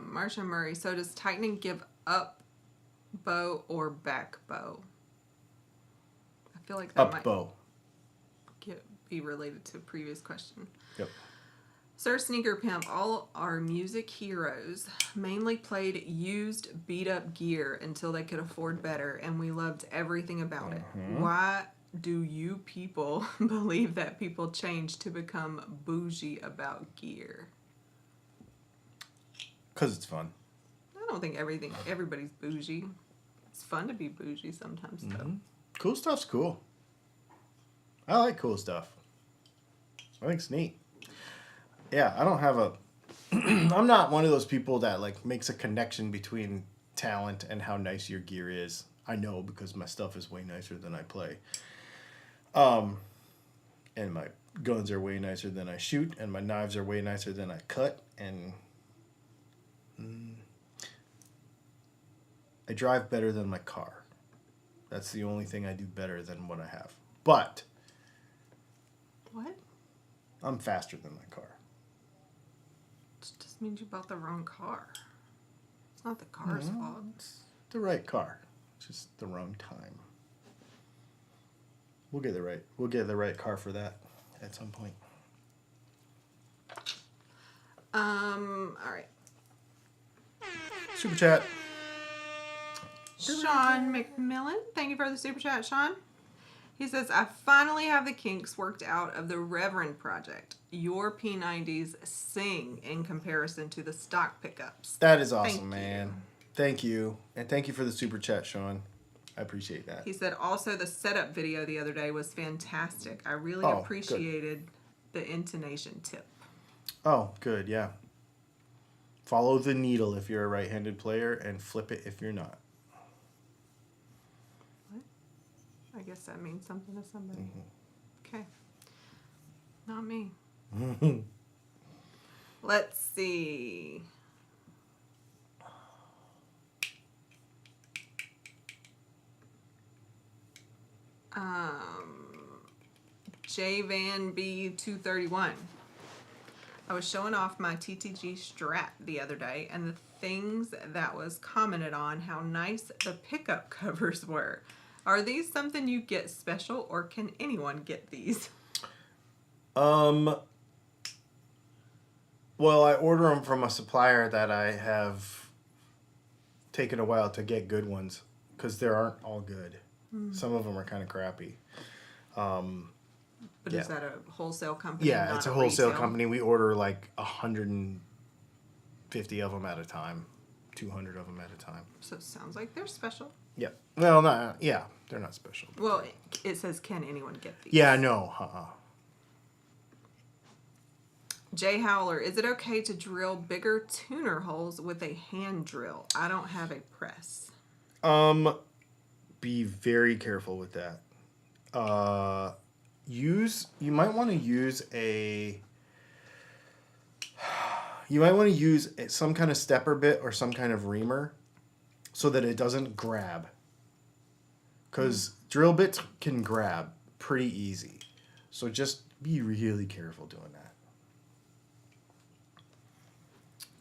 Marcia Murray, so does tightening give up bow or back bow? I feel like that Up might bow. be related to a previous question. Yep. Sir Sneaker Pimp, all our music heroes mainly played used, beat-up gear until they could afford better, and we loved everything about it. Why do you people believe that people change to become bougie about gear? Because it's fun. I don't think everybody's bougie. It's fun to be bougie sometimes, though. Cool stuff's cool. I like cool stuff. I think it's neat. Yeah, I don't have a... I'm not one of those people that like makes a connection between talent and how nice your gear is. I know because my stuff is way nicer than I play. And my guns are way nicer than I shoot, and my knives are way nicer than I cut, and I drive better than my car. That's the only thing I do better than what I have. But What? I'm faster than my car. It just means you bought the wrong car. It's not the car's fault. It's the right car, just the wrong time. We'll get the right car for that at some point. All right. Super chat. Sean McMillan, thank you for the super chat, Sean. He says, I finally have the kinks worked out of the Reverend project. Your P90s sing in comparison to the stock pickups. That is awesome, Thank man. you. Thank you. And thank you for the super chat, Sean. I appreciate that. He said, also, the setup video the other day was fantastic. I really Oh, appreciated the intonation tip. Oh, good, yeah. Follow the needle if you're a right-handed player and flip it if you're not. What? I guess that means something to somebody. Okay. Not me. Let's see. J Van B231. I was showing off my TTG Strat the other day, and the things that was commented on how nice the pickup covers were. Are these something you get special, or can anyone get these? Well, I order them from a supplier that I have taken a while to get good ones because they aren't all good. Some of them are kind of crappy. But Yeah. is that a wholesale company? Yeah, not it's a wholesale retail? company. We order like 150 of them at a time, 200 of them at a time. So it sounds like they're special. Yeah. Well, not yeah, they're not special. Well, it says, can anyone get these? Yeah, no. Jay Howler, is it okay to drill bigger tuner holes with a hand drill? I don't have a press. Be very careful with that. You might want to use some kind of stepper bit or some kind of reamer so that it doesn't grab. Because drill bits can grab pretty easy. So just be really careful doing that.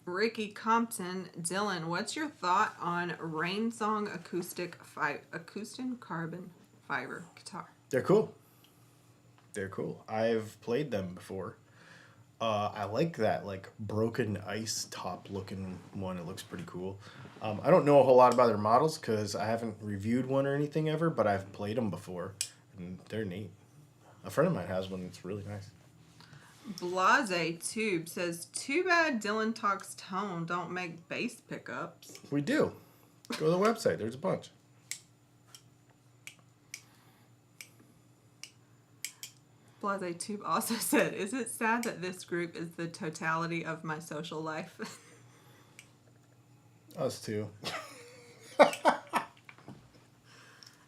Ricky Compton, Dylan, what's your thought on Rain Song acoustic carbon fiber guitar? They're cool. I've played them before. I like that like broken ice top looking one. It looks pretty cool. I don't know a whole lot about their models because I haven't reviewed one or anything ever, but I've played them before, and they're neat. A friend of mine has one that's really nice. Blase Tube says, too bad Dylan Talks Tone don't make bass pickups. We do. Go to the website. There's a bunch. Blase Tube also said, is it sad that this group is the totality of my social life? Us too.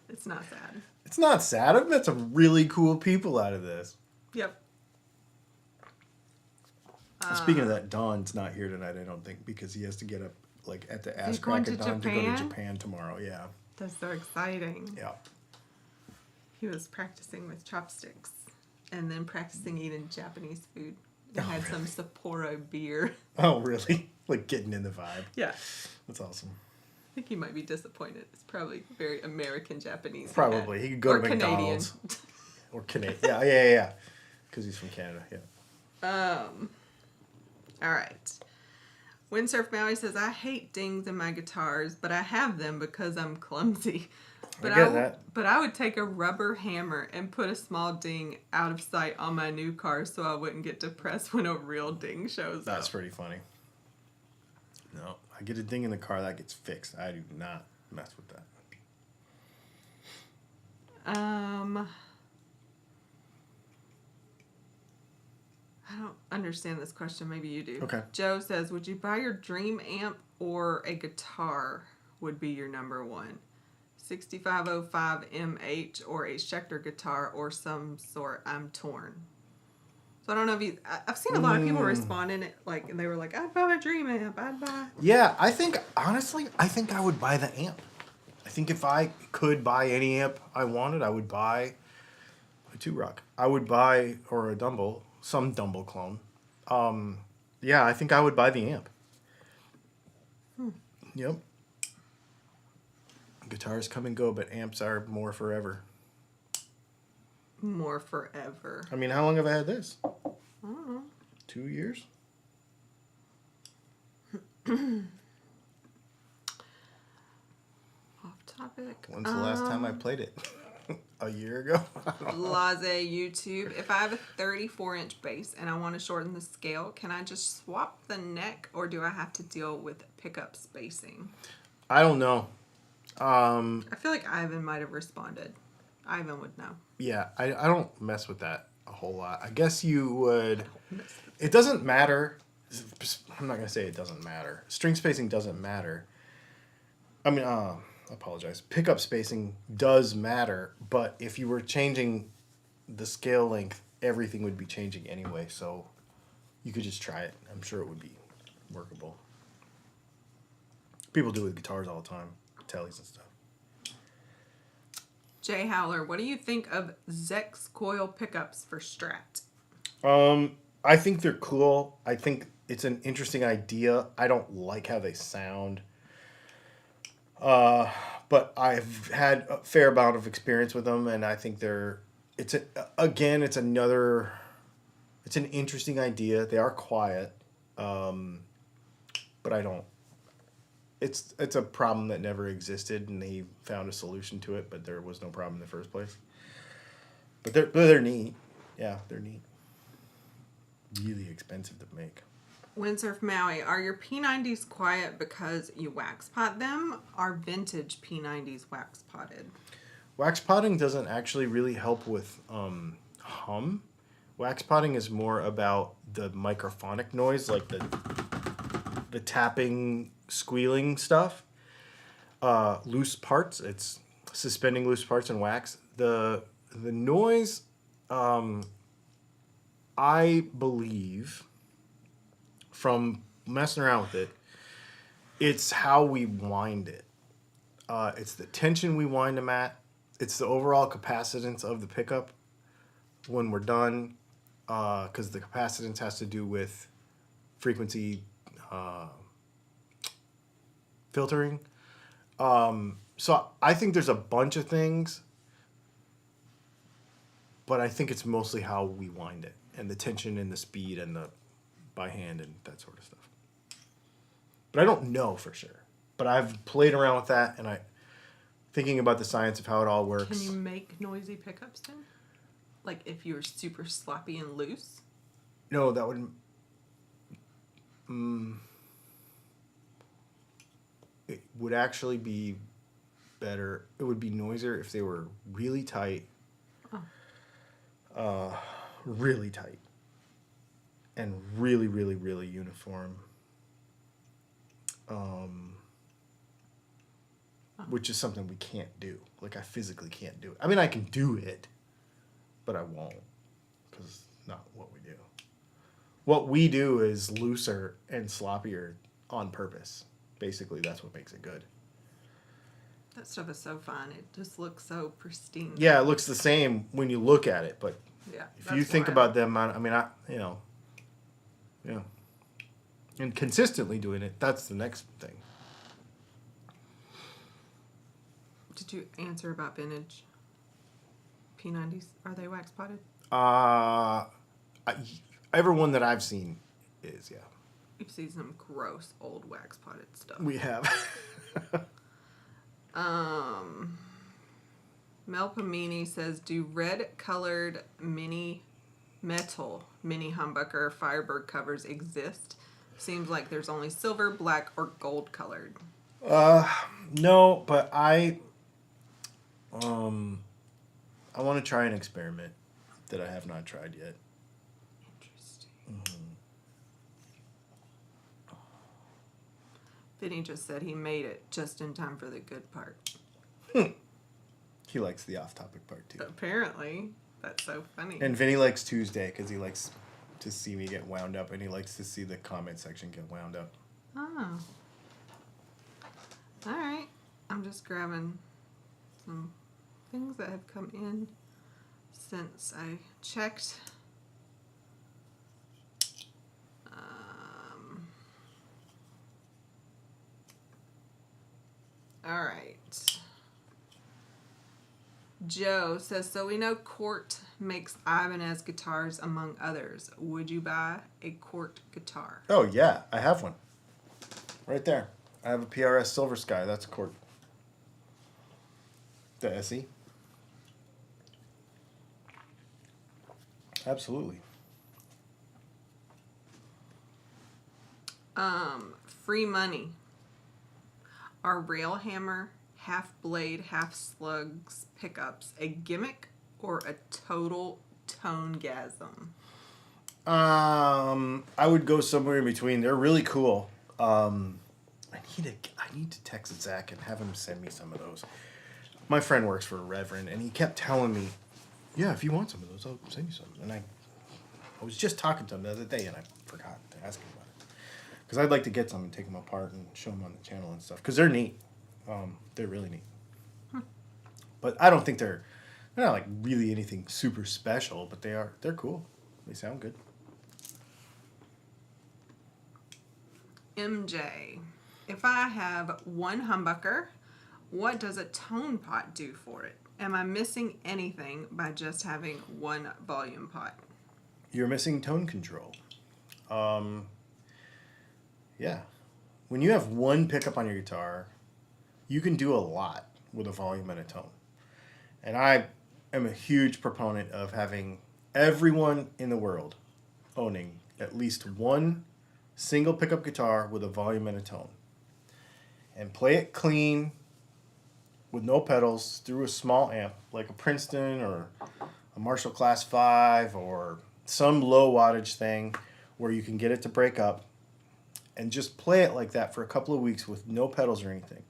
It's not sad. It's not sad. I've met some really cool people out of this. Yep. Speaking of that, Don's not here tonight, I don't think, because he has to get up like at the ass going crack of to dawn to go to Japan? Japan tomorrow. Yeah. That's so exciting. Yeah. He was practicing with chopsticks and then practicing eating Japanese food. They had really? some Sapporo beer. Oh, really? Like getting in the vibe. Yeah. That's awesome. I think he might be disappointed. It's probably very American Japanese. Probably. He could go or to Canadian. McDonald's. Or Canadian. Yeah. Because he's from Canada. Yeah. All right. Windsurf Maui says, I hate dings in my guitars, but I have them because I'm clumsy. But I get that. But I would take a rubber hammer and put a small ding out of sight on my new car so I wouldn't get depressed when a real ding shows That's up. pretty funny. No, I get a ding in the car, that gets fixed. I do not mess with that. I don't understand this question. Maybe you do. Okay. Joe says, would you buy your dream amp or a guitar would be your number one? 6505 MH or a Schecter guitar or some sort. I'm torn. So I don't know if I've seen a lot of people respond in it, like, and they were like, I'd buy my dream amp. I'd buy. Yeah, honestly, I think I would buy the amp. I think if I could buy any amp I wanted, I would buy a 2-Rock. I would buy, or a Dumble, some Dumble clone. Yeah, I think I would buy the amp. Yep. Guitars come and go, but amps are more forever. More forever. I mean, how long have I had this? I don't know. 2 years? Off topic. When's the last time I played it? A year ago? Blase YouTube. If I have a 34-inch bass and I want to shorten the scale, can I just swap the neck or do I have to deal with pickup spacing? I don't know. I feel like Ivan might have responded. Ivan would know. Yeah, I don't mess with that a whole lot. I guess you would. It doesn't matter. I'm not going to say it doesn't matter. String spacing doesn't matter. I mean, I apologize. Pickup spacing does matter, but if you were changing the scale length, everything would be changing anyway, so you could just try it. I'm sure it would be workable. People do it with guitars all the time, tellies and stuff. Jay Howler, what do you think of Zex coil pickups for Strat? I think they're cool. I think it's an interesting idea. I don't like how they sound. But I've had a fair amount of experience with them, and I think it's an interesting idea. They are quiet, but It's a problem that never existed, and they found a solution to it, but there was no problem in the first place. But they're neat. Yeah, they're neat. Really expensive to make. Windsurf Maui, are your P90s quiet because you wax pot them? Are vintage P90s wax potted? Wax potting doesn't actually really help with hum. Wax potting is more about the microphonic noise, like the tapping, squealing stuff. Loose parts, it's suspending loose parts in wax. The noise, I believe, from messing around with it, it's how we wind it. It's the tension we wind them at. It's the overall capacitance of the pickup when we're done, because the capacitance has to do with frequency filtering. So I think there's a bunch of things, but I think it's mostly how we wind it and the tension and the speed and the by hand and that sort of stuff. But I don't know for sure. But I've played around with that, and thinking about the science of how it all works. Can you make noisy pickups then? Like if you were super sloppy and loose? No, that would. It would actually be better. It would be noisier if they were really tight. Really tight. And really, really, really uniform. Which is something we can't do. Like, I physically can't do it. I mean, I can do it, but I won't, because it's not what we do. What we do is looser and sloppier on purpose. Basically, that's what makes it good. That stuff is so fun. It just looks so pristine. Yeah, it looks the same when you look at it, but Yeah, if you think about them, yeah. And consistently doing it, that's the next thing. Did you answer about vintage P90s? Are they wax potted? Every one that I've seen is, yeah. You've seen some gross old wax potted stuff. We have. Mel Pamini says, do red colored metal mini humbucker Firebird covers exist? Seems like there's only silver, black, or gold colored. No, but I want to try an experiment that I have not tried yet. Interesting. Mm-hmm. Vinny just said he made it just in time for the good part. He likes the off-topic part, too. Apparently. That's so funny. And Vinny likes Tuesday because he likes to see me get wound up, and he likes to see the comment section get wound up. Oh. All right. I'm just grabbing some things that have come in since I checked. All right. Joe says, so we know Cort makes Ibanez guitars among others. Would you buy a Cort guitar? Oh, yeah. I have one. Right there. I have a PRS Silver Sky. That's a Cort. The SE. Absolutely. Free money. Are Railhammer half blade, half slugs pickups a gimmick or a total tone-gasm? I would go somewhere in between. They're really cool. I need to text Zach and have him send me some of those. My friend works for a Reverend, and he kept telling me, yeah, if you want some of those, I'll send you some. And I was just talking to him the other day, and I forgot to ask him about it. Because I'd like to get some and take them apart and show them on the channel and stuff. Because they're neat. They're really neat. But I don't think they're not like really anything super special, but they're cool. They sound good. MJ, if I have one humbucker, what does a tone pot do for it? Am I missing anything by just having one volume pot? You're missing tone control. Yeah. when you have one pickup on your guitar, you can do a lot with a volume and a tone. And I am a huge proponent of having everyone in the world owning at least one single pickup guitar with a volume and a tone. And play it clean with no pedals through a small amp like a Princeton or a Marshall Class 5 or some low wattage thing where you can get it to break up, and just play it like that for a couple of weeks with no pedals or anything.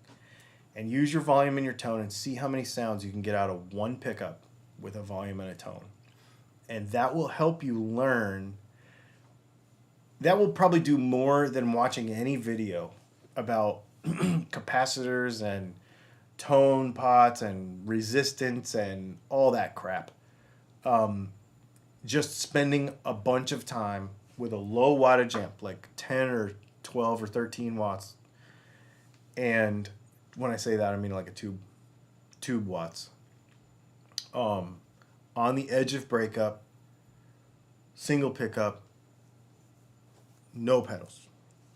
And use your volume and your tone and see how many sounds you can get out of one pickup with a volume and a tone. And that will help you learn. That will probably do more than watching any video about capacitors and tone pots and resistance and all that crap. Just spending a bunch of time with a low wattage amp, like 10 or 12 or 13 watts. And when I say that, I mean like a tube watts. On the edge of breakup, single pickup, no pedals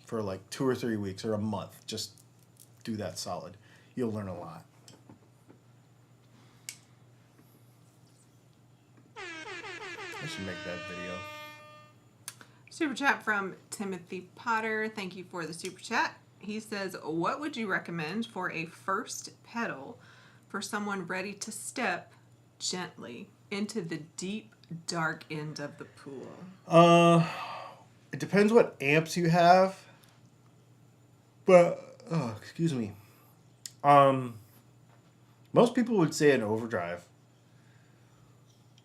for like 2 or 3 weeks or a month. Just do that solid. You'll learn a lot. I should make that video. Super chat from Timothy Potter. Thank you for the super chat. He says, what would you recommend for a first pedal for someone ready to step gently into the deep, dark end of the pool? It depends what amps you have. But, excuse me. Most people would say an overdrive,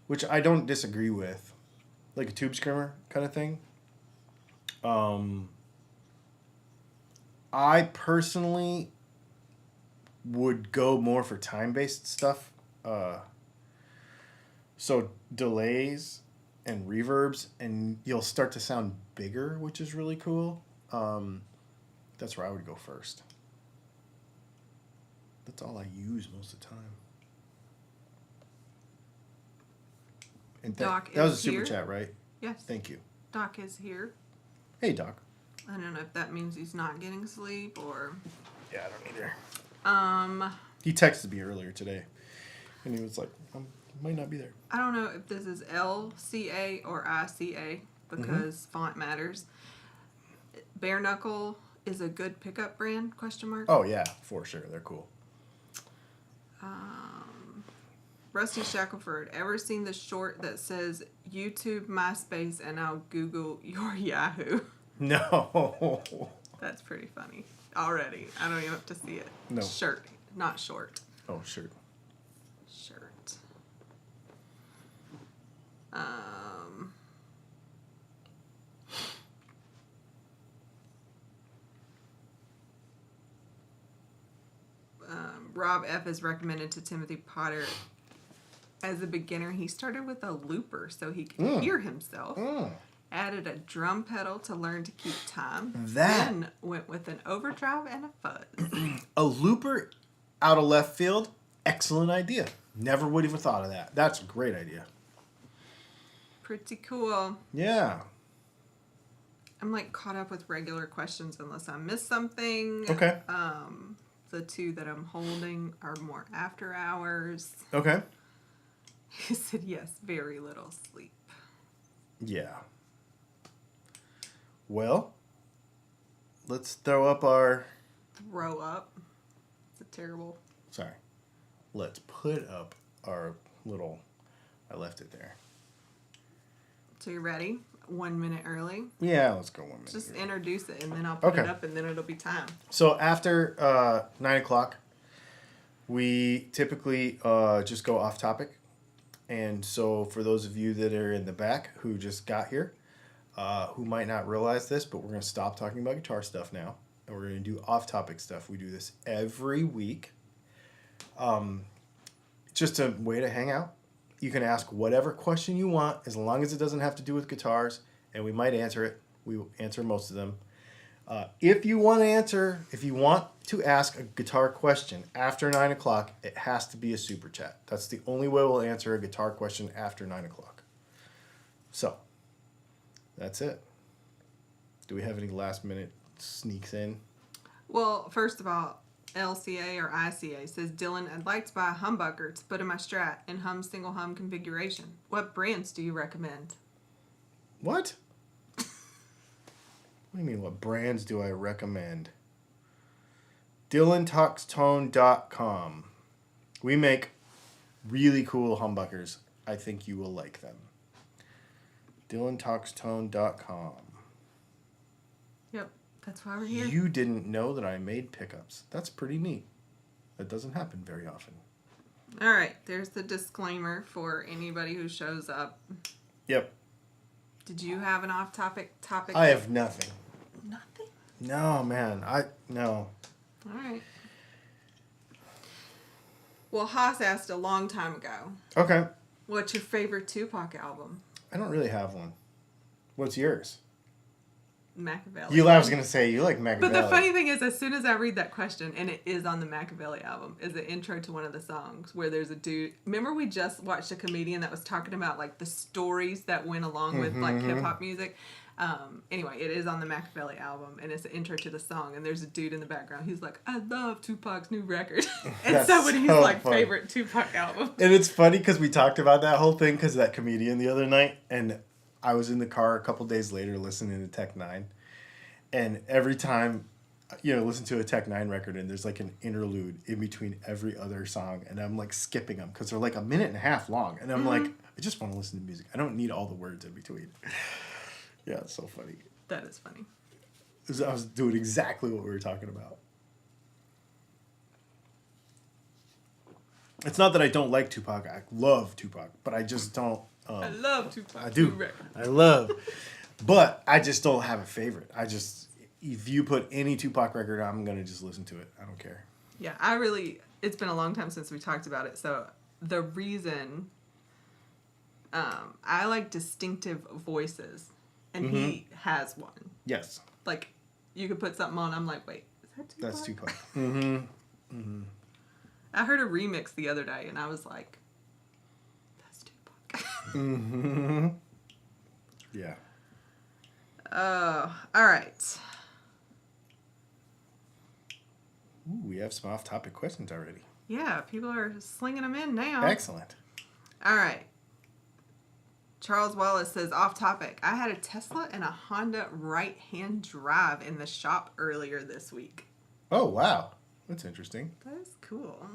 which I don't disagree with. Like a tube screamer kind of thing. I personally would go more for time-based stuff. So delays and reverbs, and you'll start to sound bigger, which is really cool. That's where I would go first. That's all I use most of the time. And Doc that was a is super here. chat, right? Yes. Thank you. Doc is here. Hey, Doc. I don't know if that means he's not getting sleep or... Yeah, I don't either. He texted me earlier today, and he was like, I might not be there. I don't know if this is LCA or ICA because font matters. Bare Knuckle is a good pickup brand, question mark. Oh, yeah, for sure. They're cool. Rusty Shackelford, ever seen the short that says YouTube, MySpace, and I'll Google your Yahoo? No. That's pretty funny. Already. I don't even have to see it. No. Shirt, not short. Oh, sure. Shirt. Rob F. is recommended to Timothy Potter. As a beginner, he started with a looper so he could hear himself. Added a drum pedal to learn to keep time. Then went with an overdrive and a fuzz. A looper out of left field, excellent idea. Never would have thought of that. That's a great idea. Pretty cool. Yeah. I'm like caught up with regular questions unless I missed something. Okay. The two that I'm holding are more after hours. Okay. He said yes, very little sleep. Yeah. Well, let's throw up our... Throw up. It's a terrible... Sorry. Let's put up our little... I left it there. So you're ready? 1 minute early? Yeah, let's go 1 minute. Just introduce it and then I'll put it Okay. up and then it'll be time. So after 9 o'clock, we typically just go off topic. And so for those of you that are in the back who just got here, who might not realize this, but we're going to stop talking about guitar stuff now. And we're going to do off-topic stuff. We do this every week. Just a way to hang out. You can ask whatever question you want, as long as it doesn't have to do with guitars, and we might answer it. We will answer most of them. If you want to ask a guitar question after 9 o'clock, it has to be a super chat. That's the only way we'll answer a guitar question after 9 o'clock. So, that's it. Do we have any last minute sneaks in? Well, first of all, LCA or ICA says, Dylan, I'd like to buy a humbucker to put in my Strat in hum single hum configuration. What brands do you recommend? What? What do you mean, what brands do I recommend? DylanTalksTone.com. We make really cool humbuckers. I think you will like them. DylanTalksTone.com. Yep, that's why we're here. You didn't know that I made pickups. That's pretty neat. That doesn't happen very often. All right, there's the disclaimer for anybody who shows up. Yep. Did you have an off-topic topic? I have nothing. Nothing? No, man. No. All right. Well, Haas asked a long time ago, Okay. what's your favorite Tupac album? I don't really have one. What's yours? Machiavelli. I was going to say, you like Machiavelli. But the funny thing is, as soon as I read that question, and it is on the Machiavelli album, is the intro to one of the songs where there's a dude. Remember, we just watched a comedian that was talking about like the stories that went along with like hip hop music. Anyway, it is on the Machiavelli album, and it's the intro to the song. And there's a dude in the background. He's like, "I love Tupac's new record," and That's somebody's so like funny. favorite Tupac album. And it's funny because we talked about that whole thing because of that comedian the other night. And I was in the car a couple days later listening to Tech Nine. And every time, listen to a Tech Nine record and there's like an interlude in between every other song. And I'm like skipping them because they're like a minute and a half long. And I'm like, I just want to listen to music. I don't need all the words in between. Yeah, it's so funny. That is funny. I was doing exactly what we were talking about. It's not that I don't like Tupac. I love Tupac. But I just don't. I love Tupac. I do. I love. But I just don't have a favorite. If you put any Tupac record on, I'm going to just listen to it. I don't care. Yeah, it's been a long time since we talked about it. So the reason I like distinctive voices, and he has one. Yes. Like, you could put something on, I'm like, wait, is that Tupac? That's Tupac. Mm-hmm. Mm-hmm. I heard a remix the other day, and I was like, that's Tupac. Mm-hmm. Yeah. All right. Ooh, we have some off-topic questions already. Yeah, people are slinging them in now. Excellent. All right. Charles Wallace says, off topic, I had a Tesla and a Honda right-hand drive in the shop earlier this week. Oh, wow. That's interesting. That is cool.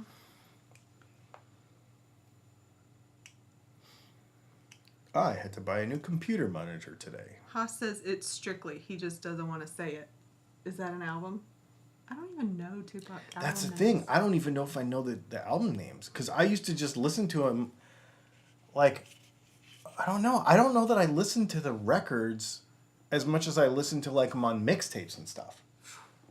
I had to buy a new computer monitor today. Haas says it's Strictly. He just doesn't want to say it. Is that an album? I don't even know Tupac album That's the names. thing. I don't even know if I know the album names. Because I used to just listen to him, like, I don't know. I don't know that I listened to the records as much as I listened to, like, them on mixtapes and stuff.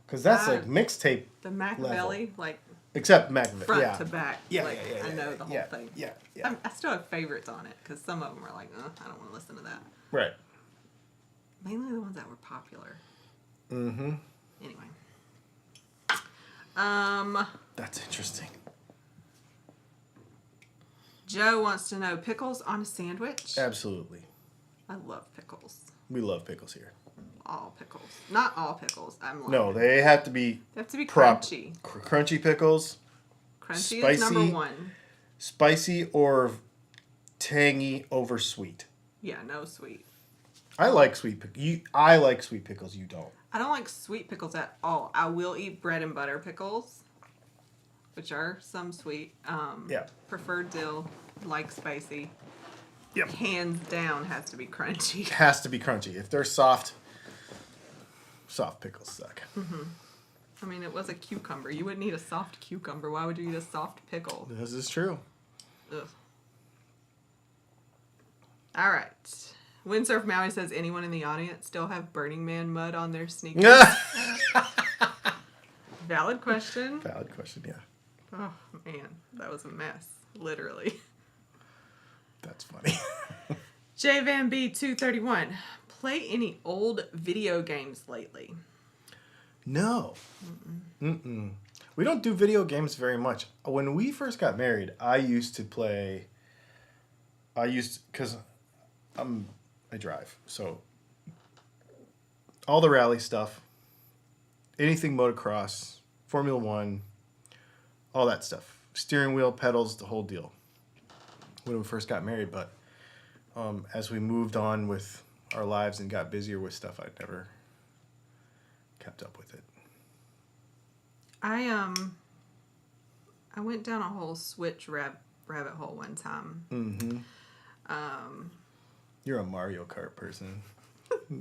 Because that's, like, mixtape The Machiavelli, like, except Machiavelli. front yeah. to back. Yeah, like, yeah, I know the whole thing. Yeah. I still have favorites on it, because some of them are like, I don't want to listen to that. Right. Mainly the ones that were popular. Mm-hmm. Anyway. That's interesting. Joe wants to know, pickles on a sandwich? Absolutely. I love pickles. We love pickles here. All pickles. Not all pickles. I'm lying. No, they have to be crunchy. Crunchy pickles. Crunchy Spicy. is number one. Spicy or tangy over sweet. Yeah, no sweet. I like sweet pickles. I like sweet pickles. You don't. I don't like sweet pickles at all. I will eat bread and butter pickles, which are some sweet. Yeah. Prefer dill, like spicy. Yep. Hands down has to be crunchy. It has to be crunchy. If they're soft pickles suck. I mean, it was a cucumber. You wouldn't eat a soft cucumber. Why would you eat a soft pickle? This is true. Ugh. All right. Windsurf Maui says, anyone in the audience still have Burning Man mud on their sneakers? Valid question. Valid question, yeah. Oh, man. That was a mess. Literally. That's funny. J Van B 231. Play any old video games lately? No. Mm-mm. We don't do video games very much. When we first got married, because I drive, so all the rally stuff, anything motocross, Formula One, all that stuff. Steering wheel, pedals, the whole deal. When we first got married, but as we moved on with our lives and got busier with stuff, I never kept up with it. I went down a whole Switch rabbit hole one time. Mm-hmm. You're a Mario Kart person.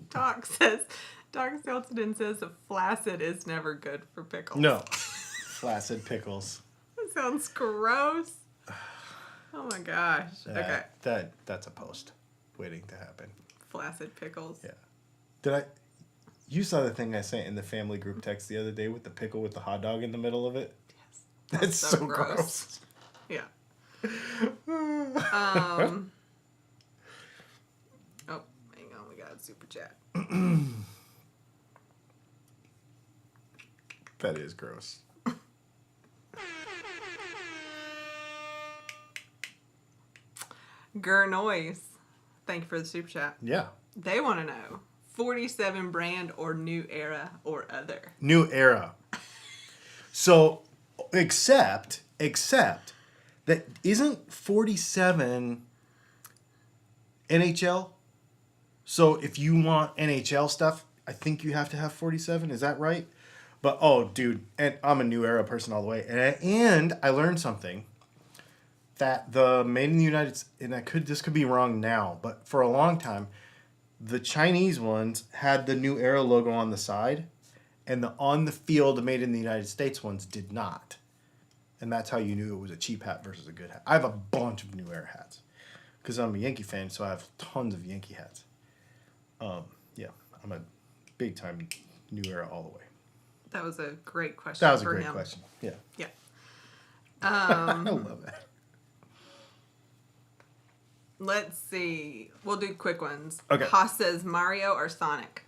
Doc Stilton says flaccid is never good for pickles. No. Flaccid pickles. That sounds gross. Oh my gosh. Okay. That's a post waiting to happen. Flaccid pickles. Yeah. You saw the thing I sent in the family group text the other day with the pickle with the hot dog in the middle of it? Yes. That's so gross. Yeah. Oh, hang on. We got a super chat. That is gross. Gurnoise. Thank you for the super chat. Yeah. They want to know 47 brand or new era or other. New era. So, except that isn't 47 NHL? So if you want NHL stuff, I think you have to have 47. Is that right? But oh, dude, and I'm a new era person all the way. And I learned something that the made in the United States, and this could be wrong now, but for a long time, the Chinese ones had the new era logo on the side, and the on the field made in the United States ones did not. And that's how you knew it was a cheap hat versus a good hat. I have a bunch of new era hats because I'm a Yankee fan, so I have tons of Yankee hats. Yeah, I'm a big time new era all the way. That was a great question. That was a for great him. question. Yeah. Yeah. I love that. Let's see. We'll do quick ones. Okay. Haas says Mario or Sonic.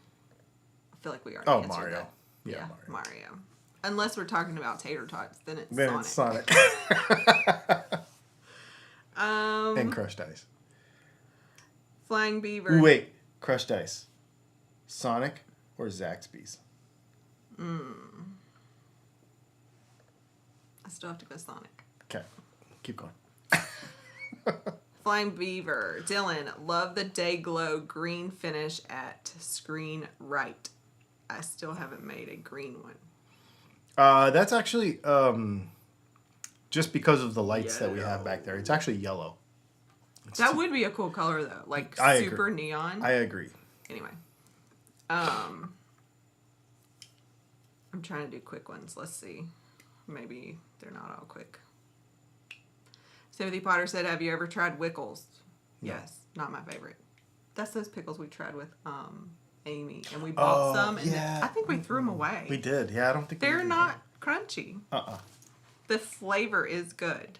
I feel like we already answered Mario. that. Yeah, Mario. Unless we're talking about tater tots, then it's Then Sonic. it's Sonic. And crushed ice. Flying Beaver. Ooh, wait, crushed ice. Sonic or Zaxby's? I still have to go Sonic. Okay, keep going. Flying Beaver. Dylan, love the Day Glow green finish at Screen Right. I still haven't made a green one. That's actually just because of the lights that we have back there. It's actually yellow. That would be a cool color though, like I super agree. neon. I agree. Anyway, I'm trying to do quick ones. Let's see. Maybe they're not all quick. Timothy Potter said, "Have you ever tried Wickles?" No. Yes, not my favorite. That's those pickles we tried with Amy, and we bought some, and yeah. I think we threw them away. We did. Yeah, I don't think we They're did. not crunchy. The flavor is good.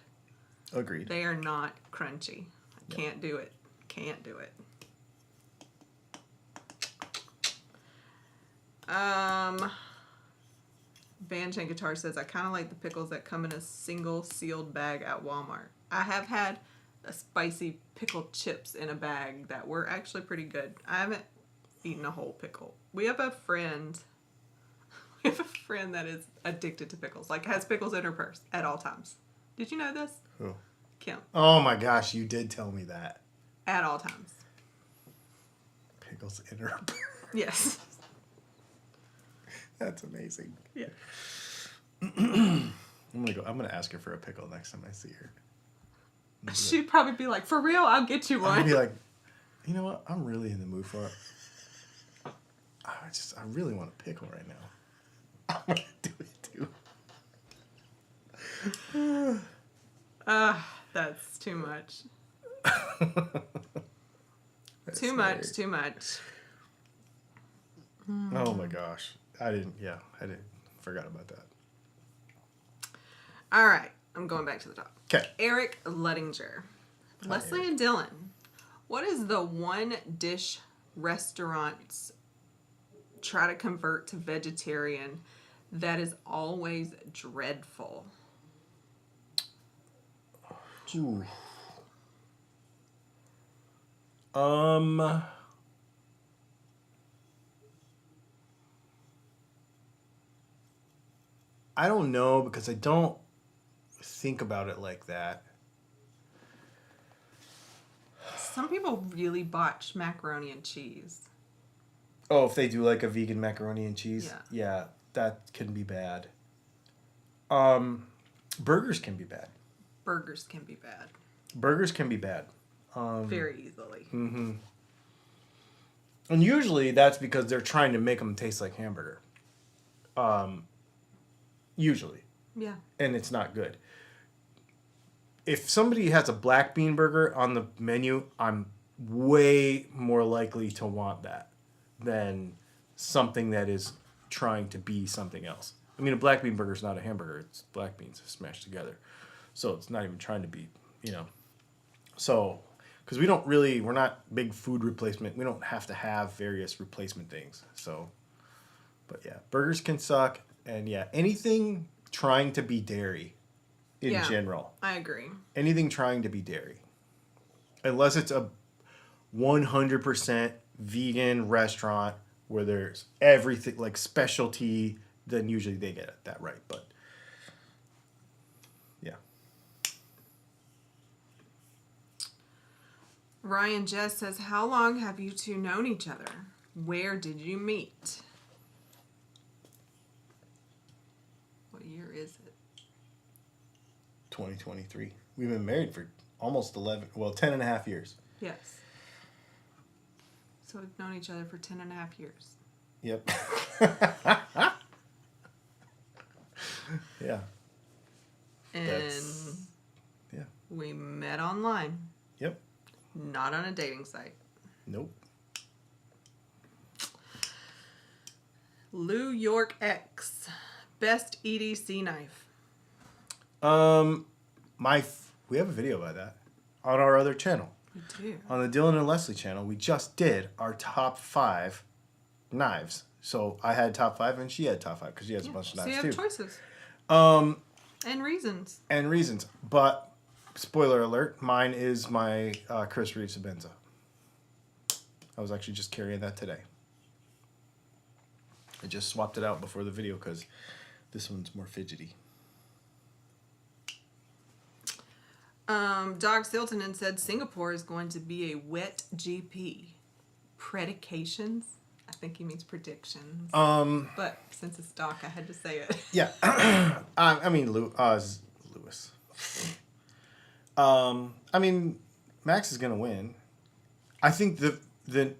Agreed. They are not crunchy. I can't do it. Can't do it. Banjan Guitar says, I kind of like the pickles that come in a single sealed bag at Walmart. I have had a spicy pickled chips in a bag that were actually pretty good. I haven't eaten a whole pickle. We have a friend that is addicted to pickles. Like, has pickles in her purse at all times. Did you know this? Who? Kim. Oh my gosh, you did tell me that. At all times. Pickles in her. Yes. That's amazing. Yeah. I'm gonna ask her for a pickle next time I see her. She'd probably be like, for real? I'll get you one. I'd be like, you know what? I'm really in the mood for it. I really want a pickle right now. I'm gonna do it too. That's too much. That's Too scary. much, too much. Oh my gosh. I didn't forgot about that. All right. I'm going back to the top. Okay. Eric Luttinger. Leslie and Dylan, what is the one dish restaurants try to convert to vegetarian that is always dreadful? Ooh. I don't know because I don't think about it like that. Some people really botch macaroni and cheese. Oh, if they do like a vegan macaroni and cheese, Yeah. that can be bad. Burgers can be bad. Burgers can be bad. Burgers can be bad. Very easily. Mm-hmm. And usually that's because they're trying to make them taste like hamburger. Usually. Yeah. And it's not good. If somebody has a black bean burger on the menu, I'm way more likely to want that than something that is trying to be something else. I mean, a black bean burger is not a hamburger. It's black beans smashed together. So it's not even trying to be, So, because we're not big food replacement. We don't have to have various replacement things. So, but yeah, burgers can suck. And yeah, anything trying to be dairy in general. I agree. Anything trying to be dairy. Unless it's a 100% vegan restaurant where there's everything like specialty, then usually they get that right. But yeah. Ryan Jess says, how long have you two known each other? Where did you meet? What year is it? 2023. We've been married for almost 10 and a half years. Yes. So we've known each other for 10 and a half years. Yep. Yeah. And yeah. we met online. Yep. Not on a dating site. Nope. Lou York X. Best EDC knife. We have a video about that on our other channel. We do. On the Dylan and Leslie channel, we just did our top 5 knives. So I had top 5 and she had top 5 because she has a bunch of knives so you have too. choices. And reasons. But spoiler alert, mine is my Chris Reeves Benza. I was actually just carrying that today. I just swapped it out before the video because this one's more fidgety. Dog Siltonen said Singapore is going to be a wet GP. Predications? I think he means predictions. But since it's Doc, I had to say it. Yeah. I mean, Lewis. I mean, Max is going to win. I think the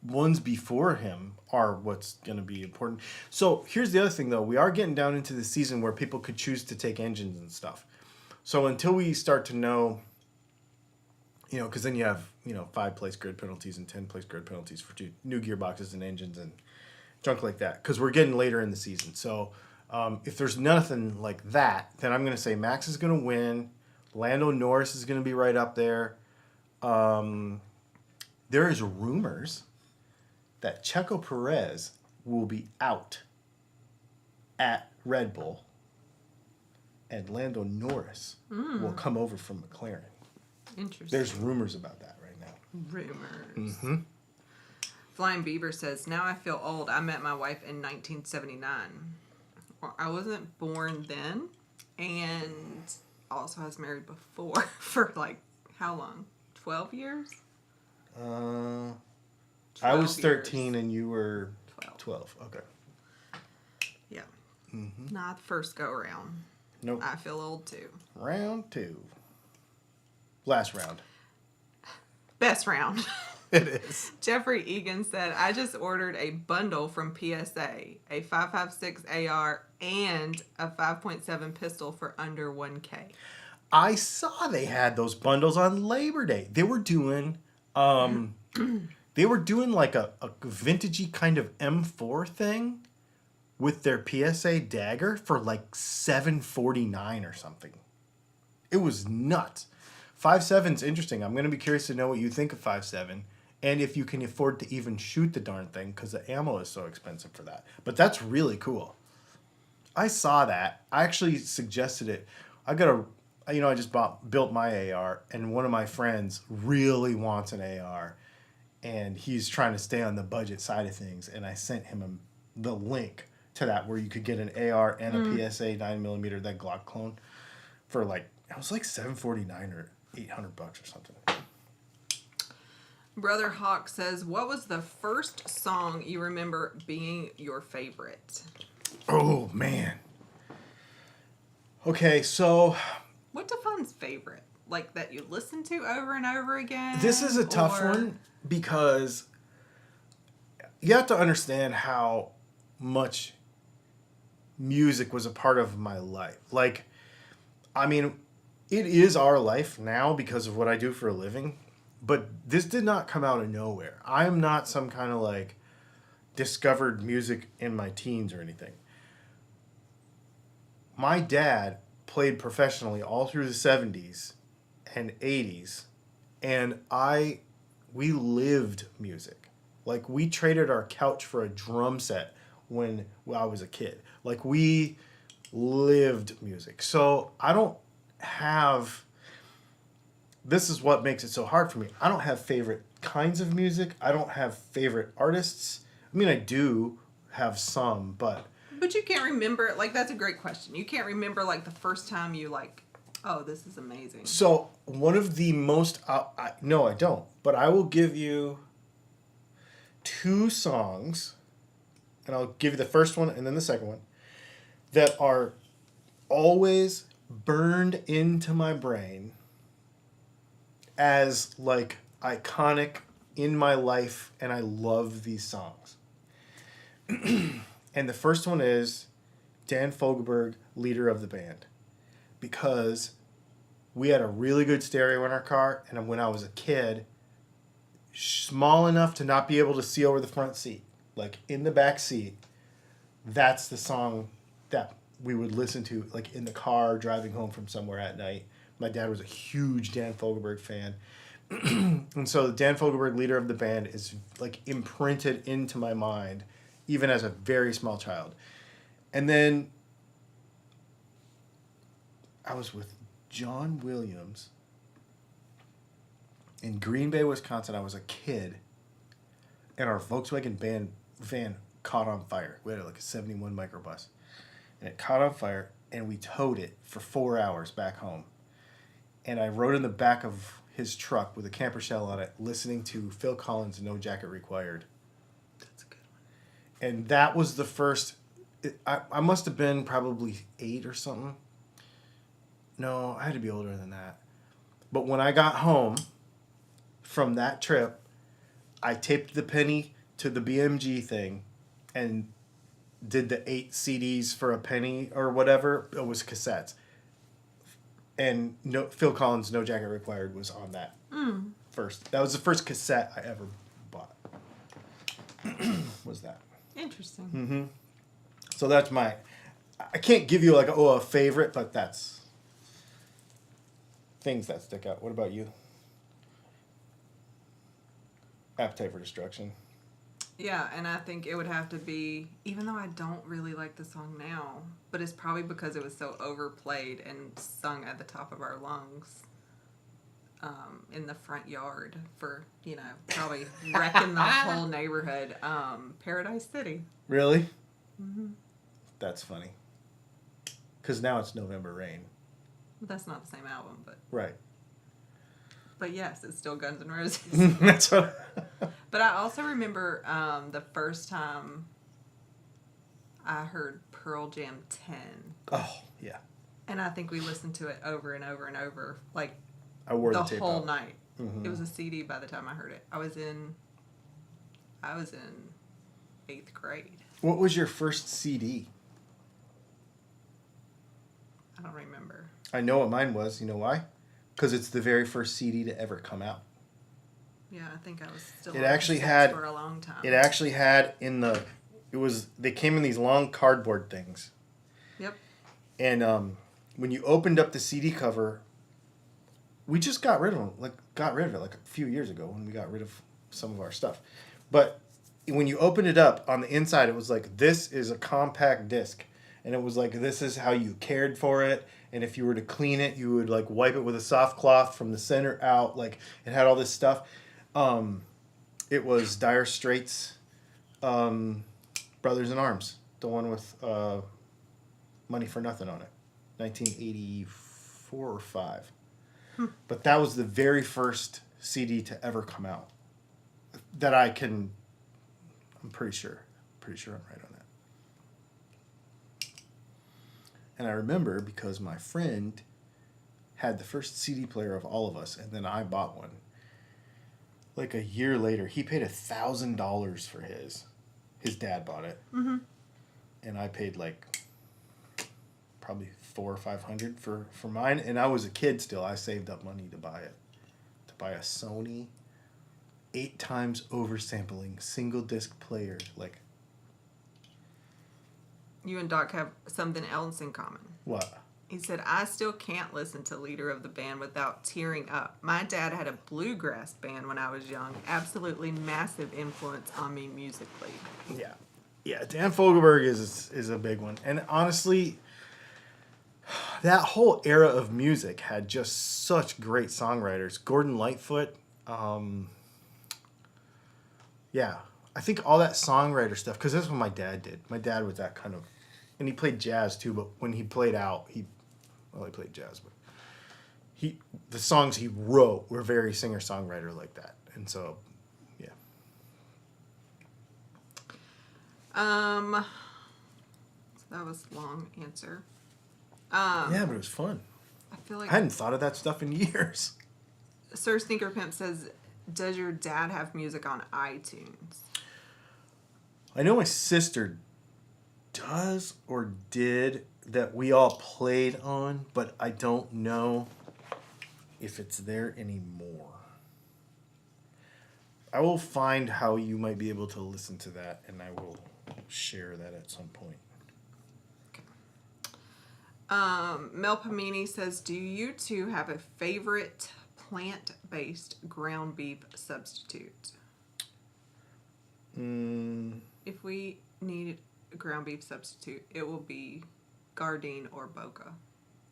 ones before him are what's going to be important. So here's the other thing, though. We are getting down into the season where people could choose to take engines and stuff. So until we start to know, because then you have, 5 place grid penalties and 10 place grid penalties for new gearboxes and engines and junk like that. Because we're getting later in the season. So if there's nothing like that, then I'm going to say Max is going to win. Lando Norris is going to be right up there. There is rumors that Checo Perez will be out at Red Bull. And Lando Norris will come over from McLaren. Interesting. There's rumors about that right now. Rumors. Mm-hmm. Flying Beaver says, now I feel old. I met my wife in 1979. Well, I wasn't born then. And also I was married before for how long? 12 years? I was 13 years. And you were 12. Okay. Yeah. Mm-hmm. Not the first go around. Nope. I feel old too. Round 2. Last round. Best round. It is. Jeffrey Egan said, I just ordered a bundle from PSA, a 5.56 AR and a 5.7 pistol for under $1K. I saw they had those bundles on Labor Day. They were doing like a vintagey kind of M4 thing with their PSA dagger for like $749 or something. It was nuts. 5.7's interesting. I'm going to be curious to know what you think of 5.7 and if you can afford to even shoot the darn thing because the ammo is so expensive for that. But that's really cool. I saw that. I actually suggested it. I just built my AR and one of my friends really wants an AR and he's trying to stay on the budget side of things and I sent him the link to that where you could get an AR and a PSA 9mm, that Glock clone, for like, it was like $749 or $800 or something. Brother Hawk says, what was the first song you remember being your favorite? Oh, man. Okay, so What defines favorite? Like that you listen to over and over again? this is a tough one because you have to understand how much music was a part of my life. Like, I mean, it is our life now because of what I do for a living, but this did not come out of nowhere. I am not some kind of like discovered music in my teens or anything. My dad played professionally all through the 70s and 80s, and we lived music. Like, we traded our couch for a drum set when I was a kid. Like, we lived music. So I don't have, this is what makes it so hard for me. I don't have favorite kinds of music. I don't have favorite artists. I mean, I do have some, but you can't remember, like, that's a great question. You can't remember, like, the first time you, like, oh, this is amazing. So one of the most, no, I don't, but I will give you 2 songs, and I'll give you the first one and then the second one, that are always burned into my brain as like iconic in my life, and I love these songs. And the first one is Dan Fogelberg, leader of the band, because we had a really good stereo in our car, and when I was a kid, small enough to not be able to see over the front seat, like in the back seat, that's the song that we would listen to, like in the car driving home from somewhere at night. My dad was a huge Dan Fogelberg fan. And so Dan Fogelberg, leader of the band, is like imprinted into my mind even as a very small child. And then I was with John Williams in Green Bay, Wisconsin. I was a kid, and our Volkswagen van caught on fire. We had like a 71 microbus, and it caught on fire, and we towed it for 4 hours back home. And I rode in the back of his truck with a camper shell on it, listening to Phil Collins' No Jacket Required. That's a good one. And that was the first, I must have been probably 8 or something. No, I had to be older than that. But when I got home from that trip, I taped the penny to the BMG thing and did the 8 CDs for a penny or whatever. It was cassettes. And Phil Collins' No Jacket Required was on that first. That was the first cassette I ever bought. Was that. Interesting. Mm-hmm. So that's I can't give you like a favorite, but that's things that stick out. What about you? Appetite for Destruction. Yeah, and I think it would have to be, even though I don't really like the song now, but it's probably because it was so overplayed and sung at the top of our lungs in the front yard for, probably wrecking the whole neighborhood. Paradise City. Really? Mm-hmm. That's funny. Because now it's November Rain. That's not the same album, but... Right. But yes, it's still Guns N' Roses. That's what... But I also remember the first time I heard Pearl Jam 10. Oh, yeah. And I think we listened to it over and over and over, like I wore the tape whole out. night. Mm-hmm. It was a CD by the time I heard it. I was in 8th grade. What was your first CD? I don't remember. I know what mine was. You know why? Because it's the very first CD to ever come out. Yeah, I think I was still. It actually had for a long time. It actually had they came in these long cardboard things. Yep. And when you opened up the CD cover, we just got rid of it like a few years ago when we got rid of some of our stuff. But when you opened it up, on the inside it was like, this is a compact disc. And it was like, this is how you cared for it. And if you were to clean it, you would like wipe it with a soft cloth from the center out. Like, it had all this stuff. It was Dire Straits, Brothers in Arms. The one with Money for Nothing on it. 1984 or 5. But that was the very first CD to ever come out. That I'm pretty sure. Pretty sure I'm right on that. And I remember because my friend had the first CD player of all of us, and then I bought one. Like a year later, he paid $1,000 for his. His dad bought it. Mm-hmm. And I paid like probably $400 or $500 for mine. And I was a kid still. I saved up money to buy it. To buy a Sony 8 times oversampling single disc player. Like, You and Doc have something else in common. what? He said, I still can't listen to Leader of the Band without tearing up. My dad had a bluegrass band when I was young. Absolutely massive influence on me musically. Yeah. Yeah, Dan Fogelberg is a big one. And honestly, that whole era of music had just such great songwriters. Gordon Lightfoot. Yeah. I think all that songwriter stuff, because that's what my dad did. My dad was that kind of... And he played jazz too, but when he played out, he played jazz, but the songs he wrote were very singer-songwriter like that. And so, yeah. So that was a long answer. Yeah, but it was fun. I feel like I hadn't thought of that stuff in years. Sir Sneaker Pimp says, does your dad have music on iTunes? I know my sister does or did that we all played on, but I don't know if it's there anymore. I will find how you might be able to listen to that, and I will share that at some point. Mel Pamini says, do you two have a favorite plant-based ground beef substitute? If we need a ground beef substitute, it will be Gardein or Boca.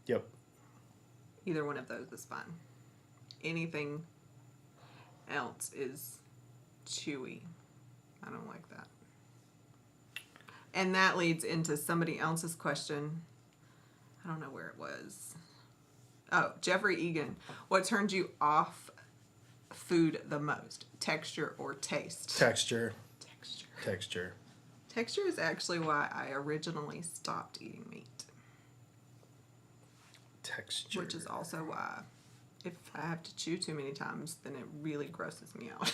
Yep. Either one of those is fine. Anything else is chewy. I don't like that. And that leads into somebody else's question. I don't know where it was. Oh, Jeffrey Egan. What turns you off food the most? Texture or taste? Texture. Texture. Texture. Texture is actually why I originally stopped eating meat. Texture. Which is also why if I have to chew too many times, then it really grosses me out.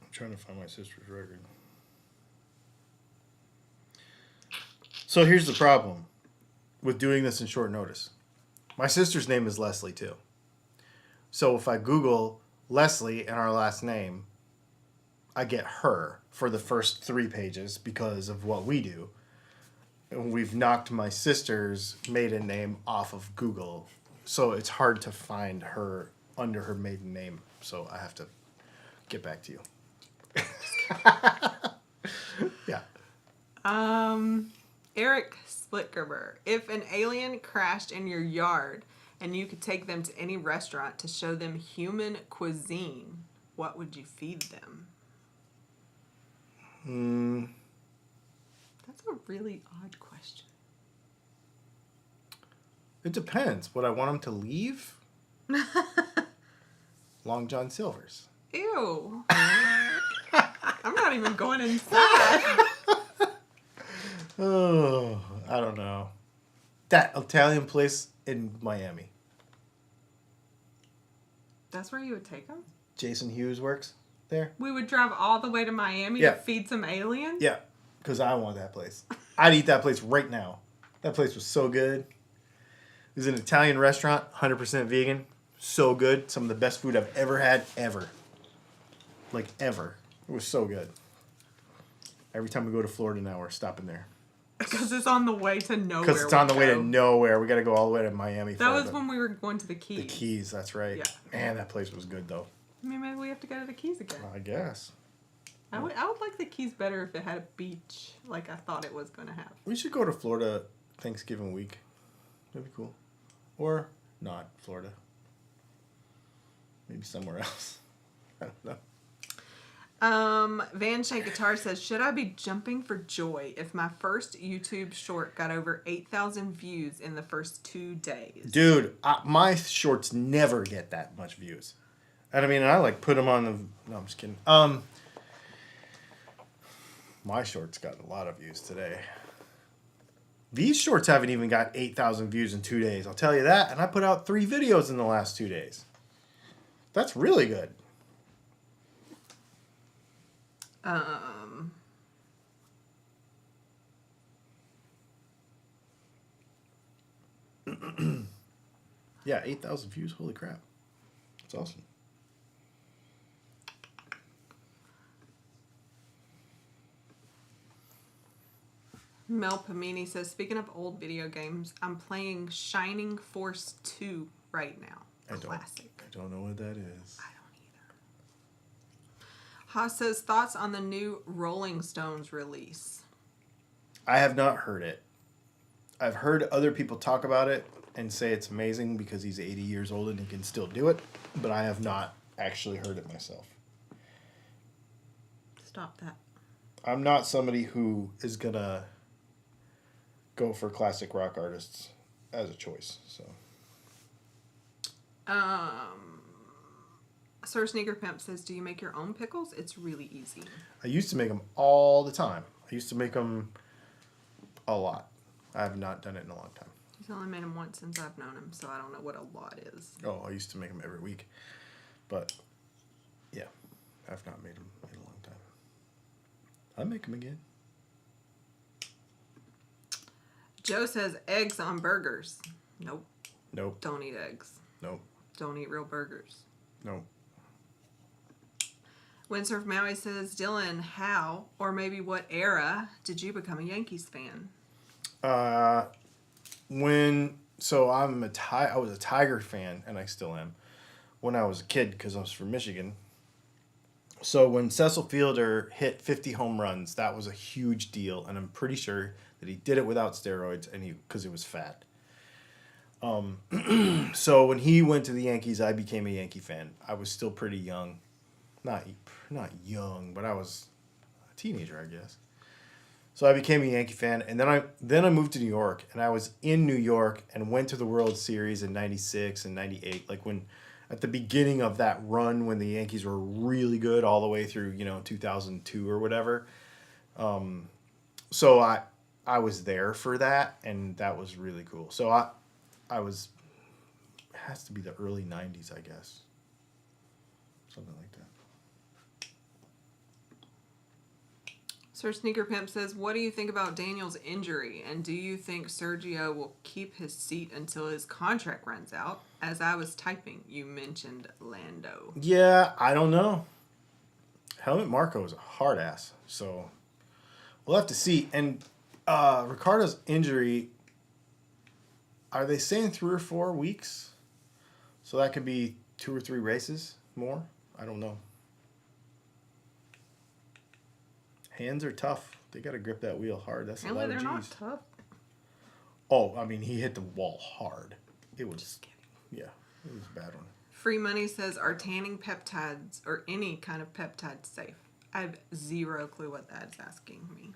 I'm trying to find my sister's record. So here's the problem with doing this in short notice. My sister's name is Leslie too. So if I Google Leslie and our last name, I get her for the first 3 pages because of what we do. And we've knocked my sister's maiden name off of Google. So it's hard to find her under her maiden name. So I have to get back to you. Yeah. Eric Splitgerber. If an alien crashed in your yard and you could take them to any restaurant to show them human cuisine, what would you feed them? That's a really odd question. It depends. Would I want them to leave? Long John Silver's. Ew. I'm not even going inside. Oh, I don't know. That Italian place in Miami. That's where you would take them? Jason Hughes works there. We would drive all the way to Miami Yeah. to feed some aliens? Yeah, because I want that place. I'd eat that place right now. That place was so good. It was an Italian restaurant, 100% vegan. So good. Some of the best food I've ever had, ever. Like, ever. It was so good. Every time we go to Florida now, we're stopping there. Because it's on the way to nowhere. Because it's on the way to nowhere. We got to go all the way to Miami. That was when we were going to the Keys. The Keys, that's right. Yeah. Man, that place was good, though. I mean, maybe we have to go to the Keys again. I guess. I would like the Keys better if it had a beach like I thought it was going to have. We should go to Florida Thanksgiving week. That'd be cool. Or not Florida. Maybe somewhere else. I don't know. Van Shank Guitar says, should I be jumping for joy if my first YouTube short got over 8,000 views in the first 2 days? Dude, my shorts never get that much views. And I mean, I like put them on the... No, I'm just kidding. My shorts got a lot of views today. These shorts haven't even got 8,000 views in 2 days. I'll tell you that. And I put out 3 videos in the last 2 days. That's really good. Yeah, 8,000 views. Holy crap. That's awesome. Mel Pamini says, speaking of old video games, I'm playing Shining Force 2 right now. Classic. I don't know what that is. I don't either. Haas says, thoughts on the new Rolling Stones release? I have not heard it. I've heard other people talk about it and say it's amazing because he's 80 years old and he can still do it, but I have not actually heard it myself. Stop that. I'm not somebody who is going to go for classic rock artists as a choice, so. Sir Sneaker Pimp says, do you make your own pickles? It's really easy. I used to make them all the time. I used to make them a lot. I have not done it in a long time. He's only made them once since I've known him, so I don't know what a lot is. Oh, I used to make them every week. But, yeah, I've not made them in a long time. I'll make them again. Joe says, eggs on burgers. Nope. Nope. Don't eat eggs. Nope. Don't eat real burgers. Nope. Windsurf Maui says, Dylan, how or maybe what era did you become a Yankees fan? I was a Tiger fan, and I still am, when I was a kid because I was from Michigan. So when Cecil Fielder hit 50 home runs, that was a huge deal, and I'm pretty sure that he did it without steroids, and because he was fat. So when he went to the Yankees, I became a Yankee fan. I was still pretty young, not young, but I was a teenager, I guess. So I became a Yankee fan, and then I moved to New York, and I was in New York and went to the World Series in '96 and '98, like when at the beginning of that run when the Yankees were really good all the way through 2002 or whatever. So I was there for that, and that was really cool. So I was, it has to be the early '90s, I guess, something like that. Sir Sneaker Pimp says, what do you think about Daniel's injury? And do you think Sergio will keep his seat until his contract runs out? As I was typing, you mentioned Lando. Yeah, I don't know. Helmut Marko is a hard ass, so we'll have to see. And Ricardo's injury, are they saying 3 or 4 weeks? So that could be 2 or 3 races more? I don't know. Hands are tough. They got to grip that wheel hard. That's a lot of they're G's. not tough. Oh, I mean, he hit the wall hard. It was, Just kidding. yeah, it was a bad one. Free Money says, are tanning peptides or any kind of peptide safe? I have zero clue what that's asking me.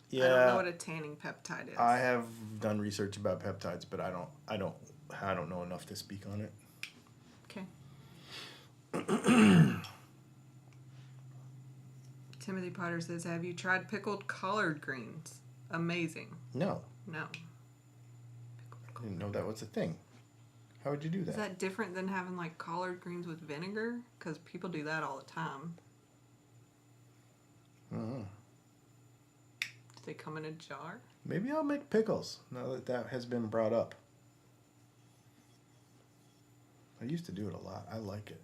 Yeah, I don't know what a tanning peptide is. I have done research about peptides, but I don't know enough to speak on it. Okay. Timothy Potter says, have you tried pickled collard greens? Amazing. No, No. I didn't know that was a thing. How would you do that? Is that different than having like collard greens with vinegar? Because people do that all the time. I don't know. Do they come in a jar? Maybe I'll make pickles now that has been brought up. I used to do it a lot. I like it.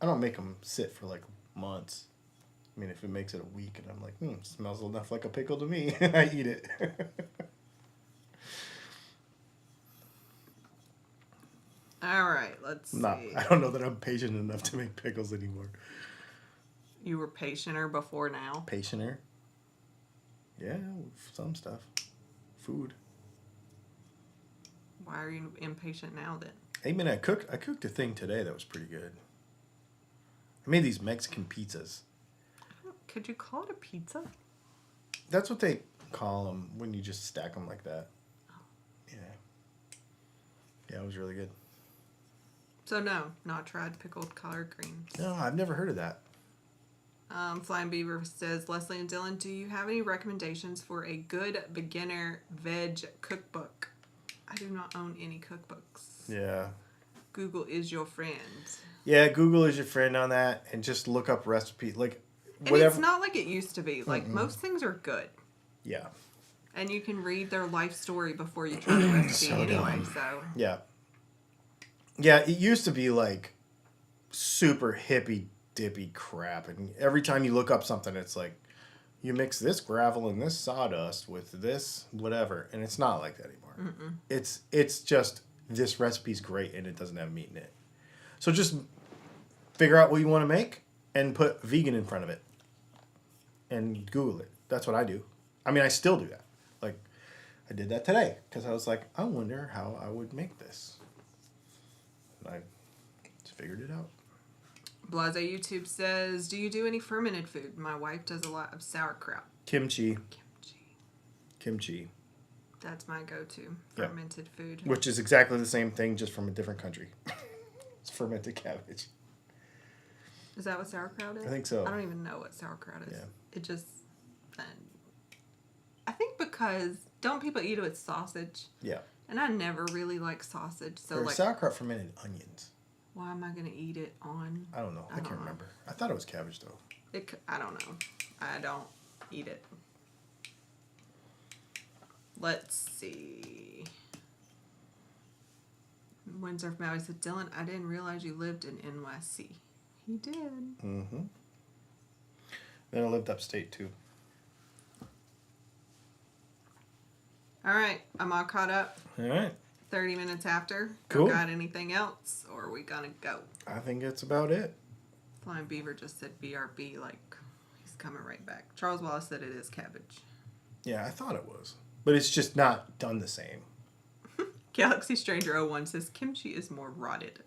I don't make them sit for like months. I mean, if it makes it a week and I'm like, smells enough like a pickle to me, I eat it. All right, let's see. I don't know that I'm patient enough to make pickles anymore. You were patienter before now? Patienter? Yeah, some stuff. Food. Why are you impatient now then? Hey man, I cooked a thing today that was pretty good. I made these Mexican pizzas. Could you call it a pizza? That's what they call them when you just stack them like that. Yeah. Yeah, it was really good. So no, not tried pickled collard greens. No, I've never heard of that. Flying Beaver says, Leslie and Dylan, do you have any recommendations for a good beginner veg cookbook? I do not own any cookbooks. Yeah. Google is your friend. Yeah, Google is your friend on that, and just look up recipes. Like, And whatever. it's not like it used to be. Like, most things are good. Yeah. And you can read their life story before you try the recipe anyway, so. Yeah. Yeah, it used to be like super hippy dippy crap, and every time you look up something, it's like you mix this gravel and this sawdust with this whatever, and it's not like that anymore. It's just this recipe's great and it doesn't have meat in it. So just figure out what you want to make and put vegan in front of it and Google it. That's what I do. I mean, I still do that. Like, I did that today because I was like, I wonder how I would make this. And I just figured it out. Blase YouTube says, do you do any fermented food? My wife does a lot of sauerkraut. Kimchi. That's my go-to fermented food. Which is exactly the same thing, just from a different country. It's fermented cabbage. Is that what sauerkraut is? I think so. I don't even know what sauerkraut is. Yeah. It just... I think because... Don't people eat it with sausage? Yeah. And I never really like sausage. So, There's like, sauerkraut fermented onions. why am I going to eat it on... I don't know. I can't remember. I thought it was cabbage, though. I don't know. I don't eat it. Let's see. Windsor from Maui said, Dylan, I didn't realize you lived in NYC. He did. Mm-hmm. Then I lived upstate, too. All right. I'm all caught up. All right. 30 minutes after. Cool. Got anything else? Or are we going to go? I think that's about it. Flying Beaver just said BRB, like he's coming right back. Charles Wallace said it is cabbage. Yeah, I thought it was. But it's just not done the same. Galaxy Stranger 01 says kimchi is more rotted.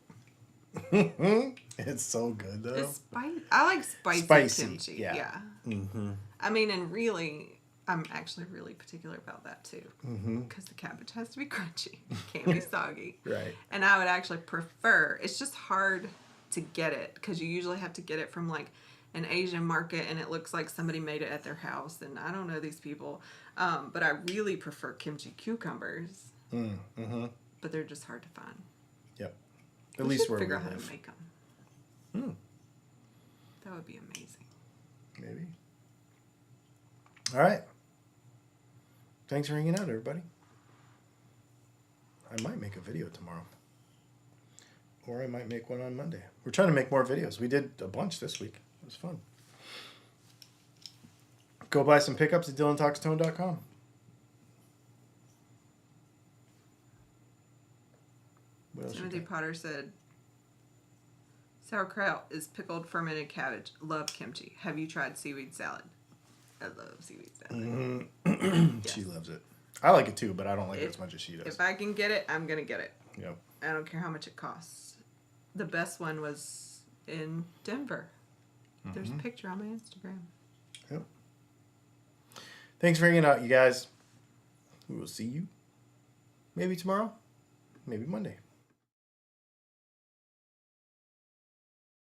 It's so good, though. It's I like spicy kimchi. Yeah. Mm-hmm. I mean, and really, I'm actually really particular about that too. Mm-hmm. Because the cabbage has to be crunchy. It can't be soggy. Right. And I would actually prefer, it's just hard to get it because you usually have to get it from like an Asian market and it looks like somebody made it at their house. And I don't know these people. But I really prefer kimchi cucumbers. Mm-hmm. But they're just hard to find. Yep. At least where we figure out how live. to make them. That would be amazing. Maybe. All right. Thanks for hanging out, everybody. I might make a video tomorrow. Or I might make one on Monday. We're trying to make more videos. We did a bunch this week. It was fun. Go buy some pickups at DylanTalksTone.com. What else you Timothy got? Potter said, sauerkraut is pickled fermented cabbage. Love kimchi. Have you tried seaweed salad? I love seaweed salad. Mm-hmm. Yes. She loves it. I like it too, but I don't like it as much as she does. If I can get it, I'm going to get it. Yep. I don't care how much it costs. The best one was in Denver. There's a picture on my Instagram. Yep. Thanks for hanging out, you guys. We will see you maybe tomorrow, maybe Monday.